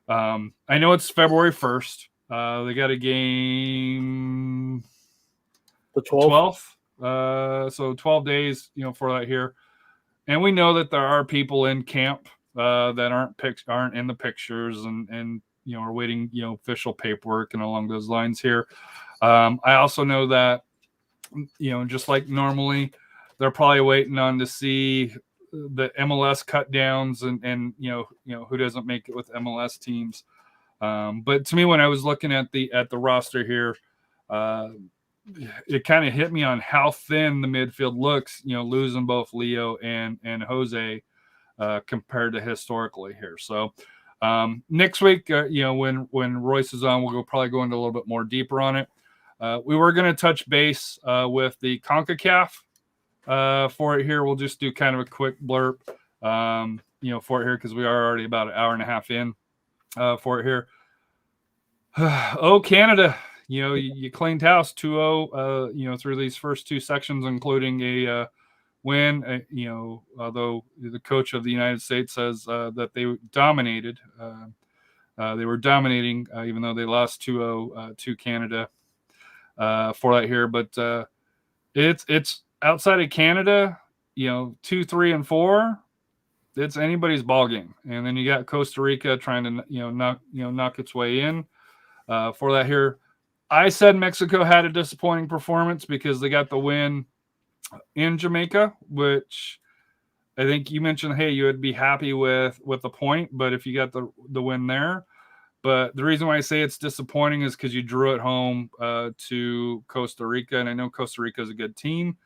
I know it's February 1st. They got a game The 12th. 12th. So 12 days, for that here. And we know that there are people in camp that aren't in the pictures and are waiting, official paperwork and along those lines here. I also know that, just like normally, they're probably waiting on to see the MLS cut downs and who doesn't make it with MLS teams. But to me, when I was looking at the roster here, it kind of hit me on how thin the midfield looks, losing both Leo and Jose compared to historically here. So next week, when Royce is on, we'll probably go into a little bit more deeper on it. We were going to touch base with the CONCACAF for it here. We'll just do kind of a quick blurb, for it here, because we are already about an hour and a half in for it here. Oh, Canada, you cleaned house 2-0, through these first 2 sections, including a win. Although the coach of the United States says that they dominated. They were dominating, even though they lost 2-0 to Canada for that here. But it's outside of Canada, 2, 3, and 4. It's anybody's ball game. And then you got Costa Rica trying to knock its way in for that here. I said Mexico had a disappointing performance because they got the win in Jamaica, which I think you mentioned, hey, you would be happy with the point, but if you got the win there. But the reason why I say it's disappointing is because you drew at home to Costa Rica, and I know Costa Rica is a good team,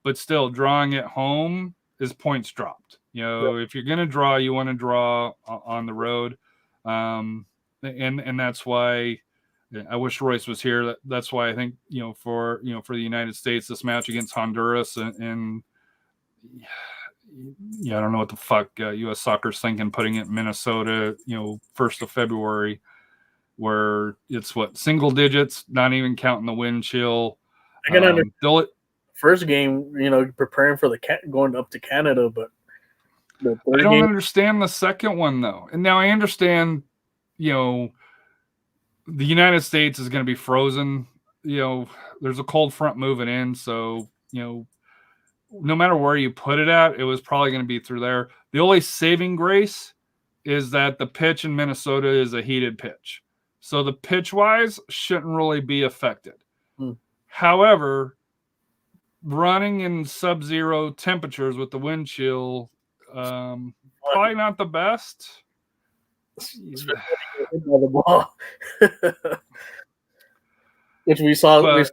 but still drawing at home is points dropped. If you're going to draw, you want to draw on the road, and that's why I wish Royce was here. That's why I think for the United States, this match against Honduras and I don't know what the fuck U.S. Soccer's thinking, putting it in Minnesota, 1st of February, where it's single digits, not even counting the wind chill. I can understand first game, preparing for going up to Canada, but the third I don't game, understand the second one though. And now I understand, the United States is going to be frozen. There's a cold front moving in, so no matter where you put it at, it was probably going to be through there. The only saving grace is that the pitch in Minnesota is a heated pitch. So the pitch-wise shouldn't really be affected. However, running in sub-zero temperatures with the wind chill, probably not the best. the ball. Which we saw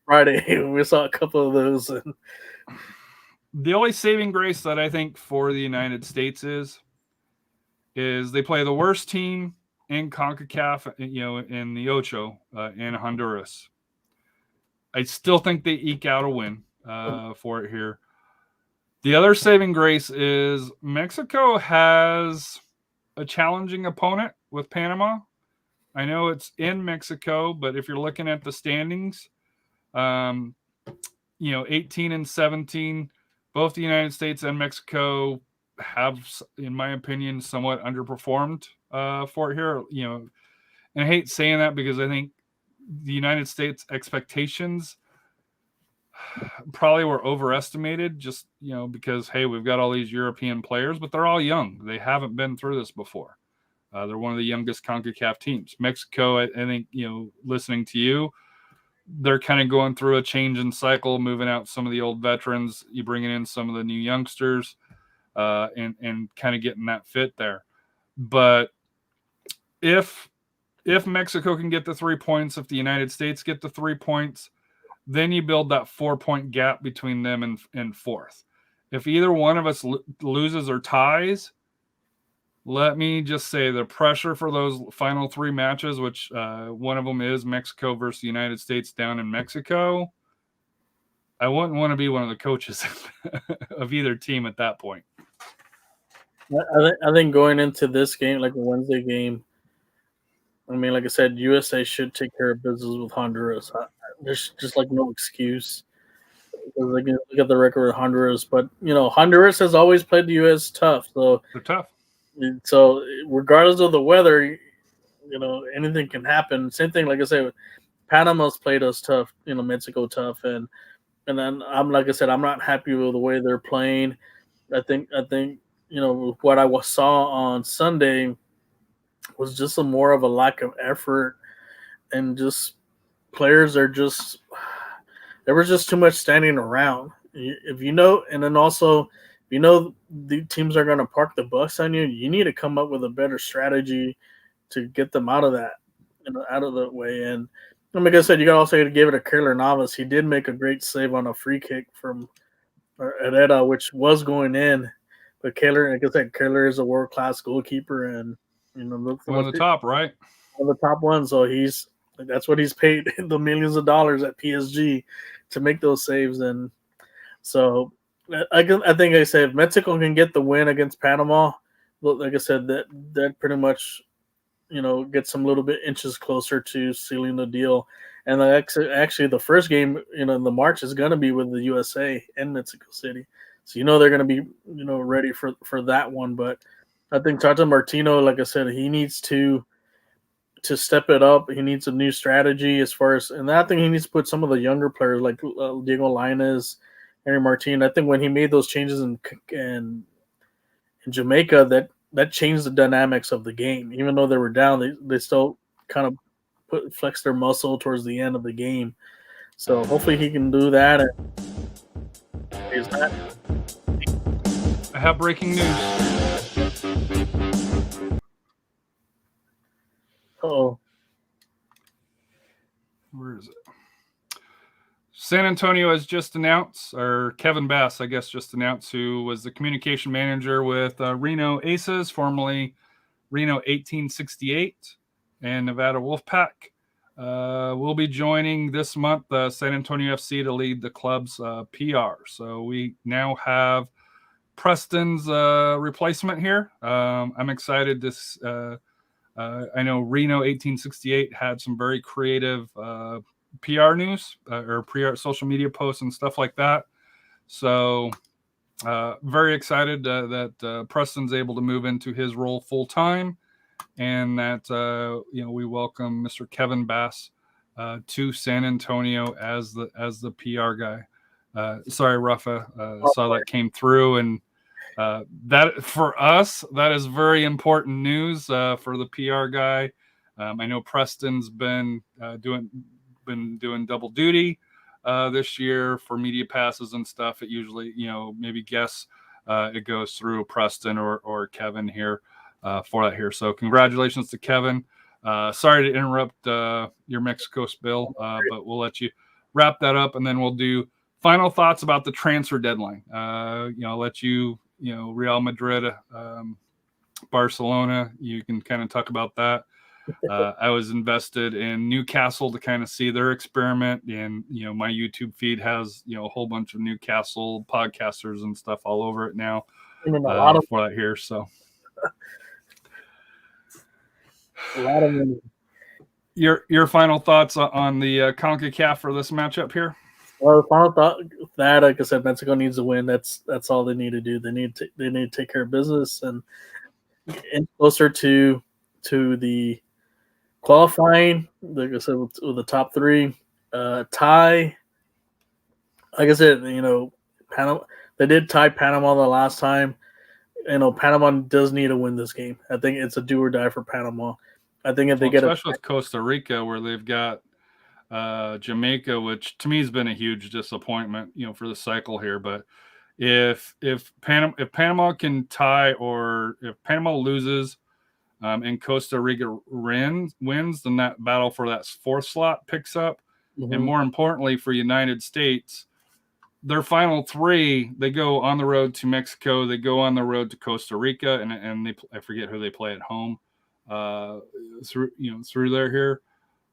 Friday. We saw a couple of those. The only saving grace that I think for the United States is they play the worst team in CONCACAF, in the Ocho, in Honduras. I still think they eke out a win for it here. The other saving grace is Mexico has a challenging opponent with Panama. I know it's in Mexico, but if you're looking at the standings, 18 and 17, both the United States and Mexico have, in my opinion, somewhat underperformed for it here. And I hate saying that because I think the United States expectations probably were overestimated just, because, hey, we've got all these European players, but they're all young. They haven't been through this before. They're one of the youngest CONCACAF teams. Mexico, I think, listening to you, they're kind of going through a change in cycle, moving out some of the old veterans, you bringing in some of the new youngsters, and kind of getting that fit there. But if Mexico can get the 3 points, if the United States get the 3 points, then you build that 4-point gap between them and fourth. If either one of us loses or ties, let me just say the pressure for those final 3 matches, which one of them is Mexico versus the United States down in Mexico, I wouldn't want to be one of the coaches of either team at that point. I think going into this game, like a Wednesday game, I mean, like I said, USA should take care of business with Honduras. There's just like no excuse. Look at the record of Honduras, but Honduras has always played the U.S. tough. So they're tough. So regardless of the weather, anything can happen. Same thing, like I said, Panama's played us tough. Mexico tough, and then I'm like I said, I'm not happy with the way they're playing. I think what I saw on Sunday was just more of a lack of effort, and just players are just there was just too much standing around. And then also the teams are going to park the bus on you. You need to come up with a better strategy to get them out of that, out of the way. And like I said, you got also to give it to Keylor Navas. He did make a great save on a free kick from Herrera, which was going in. But Keylor, like I said, Keylor is a world-class goalkeeper, and one of the top, right? One of the top ones. So that's what he's paid the millions of dollars at PSG to make those saves. And so I think I said if Mexico can get the win against Panama, like I said, that pretty much gets them a little bit inches closer to sealing the deal. And actually the first game in the March is going to be with the USA in Mexico City, so they're going to be ready for that one. But I think Tata Martino, like I said, he needs to step it up. He needs a new strategy and I think he needs to put some of the younger players like Diego Lainez, Henry Martin. I think when he made those changes in Jamaica, that changed the dynamics of the game. Even though they were down, they still kind of flex their muscle towards the end of the game. So hopefully he can do that. I have breaking news. Oh, where is it? San Antonio has just announced, or Kevin Bass, I guess, just announced, who was the communication manager with Reno Aces, formerly Reno 1868 and Nevada Wolfpack, will be joining this month San Antonio FC to lead the club's PR. So we now have Preston's replacement here. I'm excited to I know Reno 1868 had some very creative PR news or PR social media posts and stuff like that. So very excited that Preston's able to move into his role full time, and that we welcome Mr. Kevin Bass to San Antonio as the PR guy. Sorry, Rafa, saw that came through, and that for us, that is very important news for the PR guy. I know Preston's been doing double duty this year for media passes and stuff. It usually, maybe it goes through Preston or Kevin here for that here. So congratulations to Kevin. Sorry to interrupt your Mexico spill, but we'll let you wrap that up, and then we'll do final thoughts about the transfer deadline. I'll let you, Real Madrid, Barcelona, you can kind of talk about that. I was invested in Newcastle to kind of see their experiment, and my YouTube feed has a whole bunch of Newcastle podcasters and stuff all over it now for that here. So a lot of money. Your final thoughts on the CONCACAF for this matchup here? Well, the final thought that, like I said, Mexico needs to win. That's all they need to do. They need to take care of business and get closer to the qualifying. Like I said, with the top three, tie. Like I said, Panama. They did tie Panama the last time. Panama does need to win this game. I think it's a do or die for Panama. I think if they get especially with Costa Rica, where they've got Jamaica, which to me has been a huge disappointment, for the cycle here. But if Panama can tie, or if Panama loses, and Costa Rica wins, then that battle for that fourth slot picks up. And more importantly, for United States, their final three, they go on the road to Mexico, they go on the road to Costa Rica, and I forget who they play at home through there here.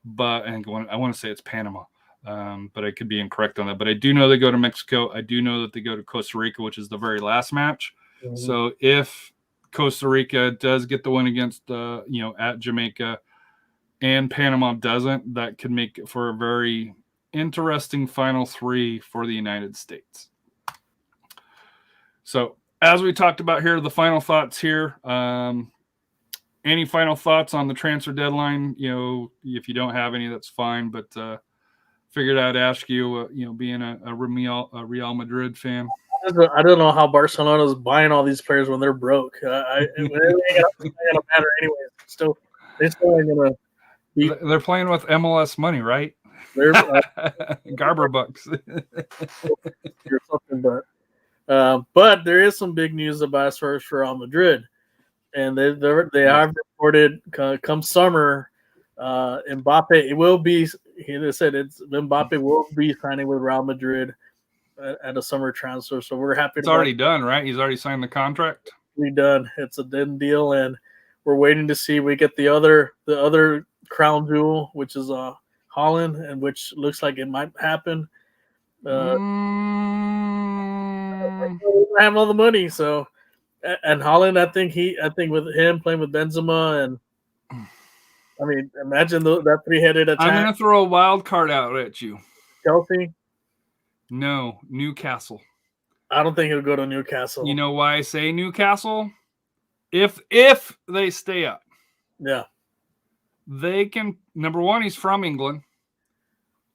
But I want to say it's Panama, but I could be incorrect on that. But I do know they go to Mexico. I do know that they go to Costa Rica, which is the very last match. Mm-hmm. So if Costa Rica does get the win against at Jamaica, and Panama doesn't, that could make it for a very interesting final three for the United States. So as we talked about here, the final thoughts here. Any final thoughts on the transfer deadline? If you don't have any, that's fine. But figured I'd ask you, being a Real Madrid fan. I don't know how Barcelona's buying all these players when they're broke. It ain't gonna matter anyway. They still ain't gonna. They're playing with MLS money, right? They're Garber bucks. or something, but there is some big news about as far as Real Madrid. And they have reported come summer, Mbappe. It will be. They said Mbappe will be signing with Real Madrid at a summer transfer. So we're happy. It's already done, right? He's already signed the contract. Done. It's a done deal, and we're waiting to see. We get the other crown jewel, which is Holland, and which looks like it might happen. We have all the money, so. And Holland, I think with him playing with Benzema, and I mean, imagine that three-headed attack. I'm going to throw a wild card out at you. Chelsea? No, Newcastle. I don't think he'll go to Newcastle. You know why I say Newcastle? If they stay up, yeah, they can. Number one, he's from England.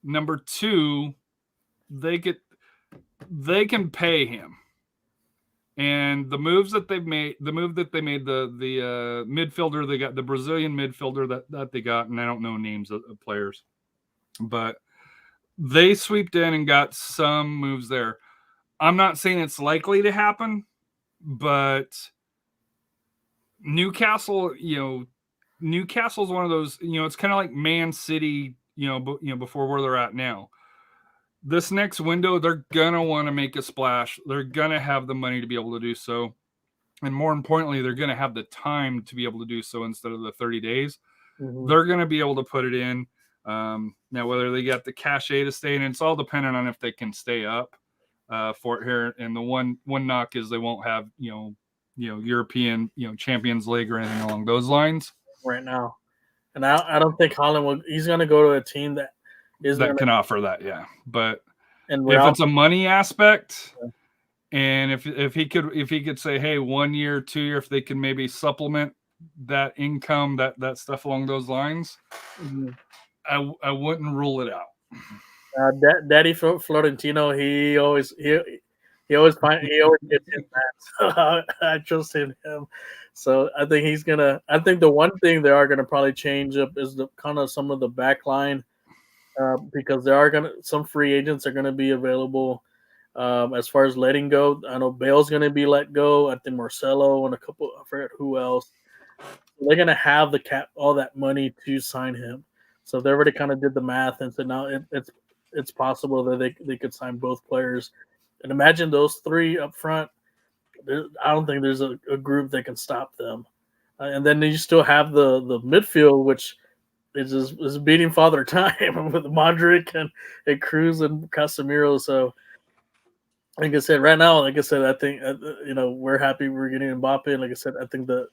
Number two, they can pay him. And the moves that they've made, the midfielder they got, the Brazilian midfielder that they got, and I don't know names of players, but they sweeped in and got some moves there. I'm not saying it's likely to happen, but Newcastle, Newcastle's one of those, it's kind of like Man City, before where they're at now. This next window, they're going to want to make a splash. They're going to have the money to be able to do so. And more importantly, they're going to have the time to be able to do so instead of the 30 days. Mm-hmm. They're going to be able to put it in. Now, whether they got the cachet to stay in, it's all dependent on if they can stay up for it here. And the one knock is they won't have, European, Champions League or anything along those lines. Right now. And I don't think Holland he's going to go to a team that can offer that, yeah. But if it's a money aspect, and if he could say, hey, 1 year, 2 year, if they can maybe supplement that income, that stuff along those lines, mm-hmm. I wouldn't rule it out. Daddy Florentino, he always gets his man. I trust in him. So I think I think the one thing they are gonna probably change up is the kind of some of the back line. Because some free agents are gonna be available as far as letting go. I know Bale's gonna be let go. I think Marcelo and a couple. I forget who else. They're gonna have all that money to sign him. So they already kind of did the math and said now it's possible that they could sign both players. And imagine those three up front. I don't think there's a group that can stop them. And then you still have the midfield, which. Is beating Father Time with Modric and Cruz and Casemiro. So, like I said, right now, I think we're happy we're getting Mbappe. And like I said, I think the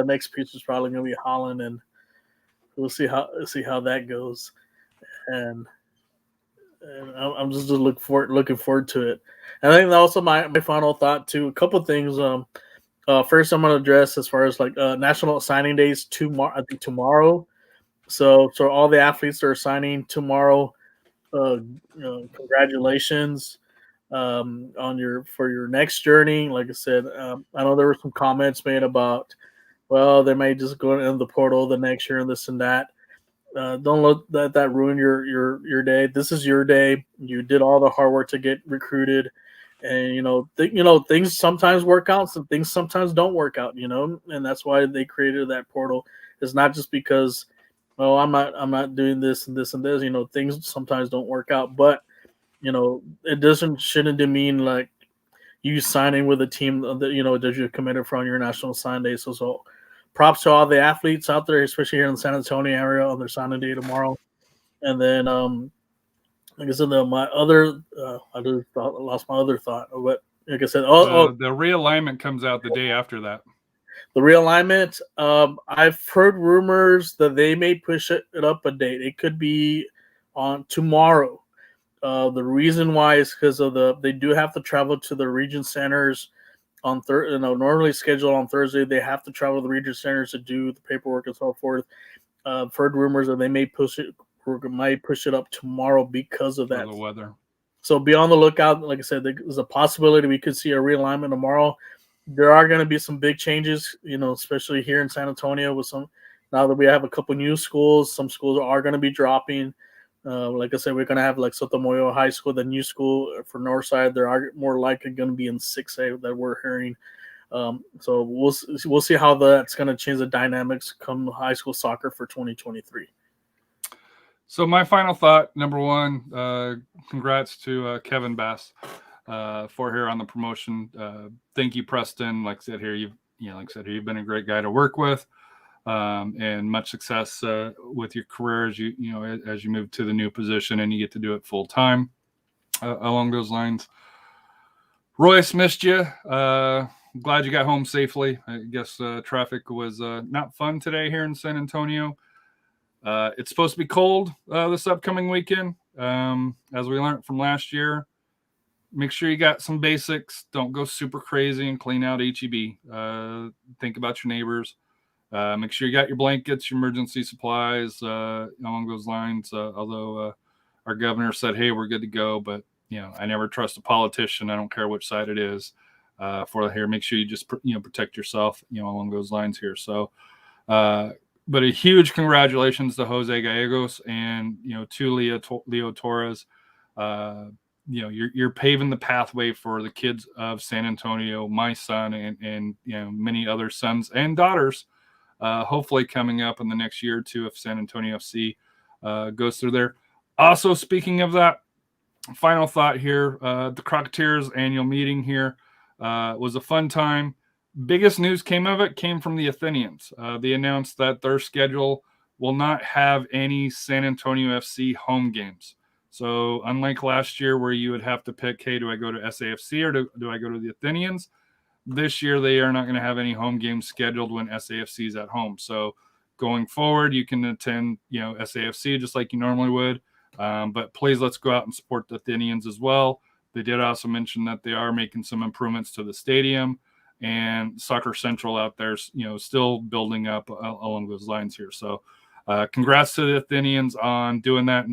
next piece is probably going to be Holland, and we'll see how that goes. And I'm just looking forward to it. And I think also my final thought too. A couple of things. First, I'm going to address as far as like national signing days tomorrow. I think tomorrow. So all the athletes that are signing tomorrow, congratulations. on your next journey. Like I said, I know there were some comments made about, well, they may just go in the portal the next year and this and that. Don't let that ruin your day. This is your day. You did all the hard work to get recruited, and things sometimes work out, some things sometimes don't work out. And that's why they created that portal. It's not just because, oh, I'm not doing this and this and this. Things sometimes don't work out, but it shouldn't demean like you signing with a team that you're committed for on your national sign day. So props to all the athletes out there, especially here in the San Antonio area on their signing day tomorrow. And then, like I said, my other I lost my other thought. But like I said, the realignment comes out the day after that. The realignment. I've heard rumors that they may push it up a date. It could be on tomorrow. The reason why is because of they do have to travel to the region centers on Thursday. Normally scheduled on Thursday. They have to travel to the region centers to do the paperwork and so forth. I've heard rumors that they might push it up tomorrow because of that. The weather. So be on the lookout. Like I said, there's a possibility we could see a realignment tomorrow. There are going to be some big changes, especially here in San Antonio with now that we have a couple new schools. Some schools are going to be dropping. Like I said, we're going to have like Sotomayor High School, the new school for Northside. There are more likely going to be in 6A that we're hearing. So we'll see how that's going to change the dynamics come high school soccer for 2023. So my final thought, number one, congrats to Kevin Bass for here on the promotion. Thank you, Preston. Like I said here, you've been a great guy to work with. And much success with your career as you move to the new position and you get to do it full time. Along those lines, Royce, missed you. Glad you got home safely. I guess traffic was not fun today here in San Antonio. It's supposed to be cold this upcoming weekend, as we learned from last year. Make sure you got some basics. Don't go super crazy and clean out HEB. Think about your neighbors. Make sure you got your blankets, your emergency supplies, along those lines. Although our governor said, hey, we're good to go. But, I never trust a politician. I don't care which side it is for here. Make sure you just, protect yourself, along those lines here. So, but a huge congratulations to Jose Gallegos and, to Leo Torres. You're paving the pathway for the kids of San Antonio, my son, and many other sons and daughters. Hopefully coming up in the next year or two if San Antonio FC goes through there. Also, speaking of that, final thought here, the Crocketeers annual meeting here was a fun time. Biggest news came from the Athenians. They announced that their schedule will not have any San Antonio FC home games. So unlike last year where you would have to pick, hey, do I go to SAFC or do I go to the Athenians? This year, they are not going to have any home games scheduled when SAFC is at home. So going forward, you can attend, SAFC just like you normally would. But please, let's go out and support the Athenians as well. They did also mention that they are making some improvements to the stadium and Soccer Central out there, still building up along those lines here. So congrats to the Athenians on doing that.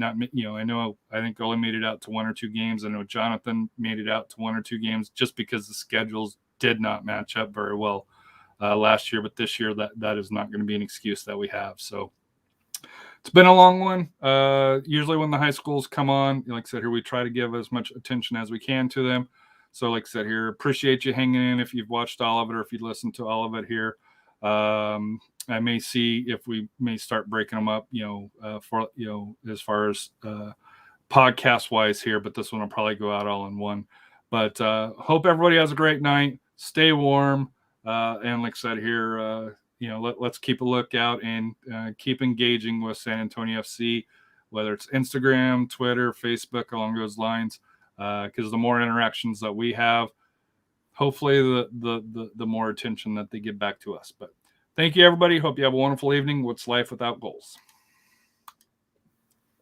I think only made it out to one or two games. I know Jonathan made it out to one or two games just because the schedules did not match up very well last year, but this year that is not going to be an excuse that we have. So it's been a long one. Usually when the high schools come on, like I said here, we try to give as much attention as we can to them. So like I said here, appreciate you hanging in if you've watched all of it or if you listened to all of it here. I may see if we may start breaking them up, for as far as podcast wise here, but this one will probably go out all in one. But hope everybody has a great night. Stay warm. And like I said here, let's keep a lookout and keep engaging with San Antonio FC, whether it's Instagram, Twitter, Facebook, along those lines. Because the more interactions that we have, hopefully the more attention that they give back to us. But thank you, everybody. Hope you have a wonderful evening. What's life without goals?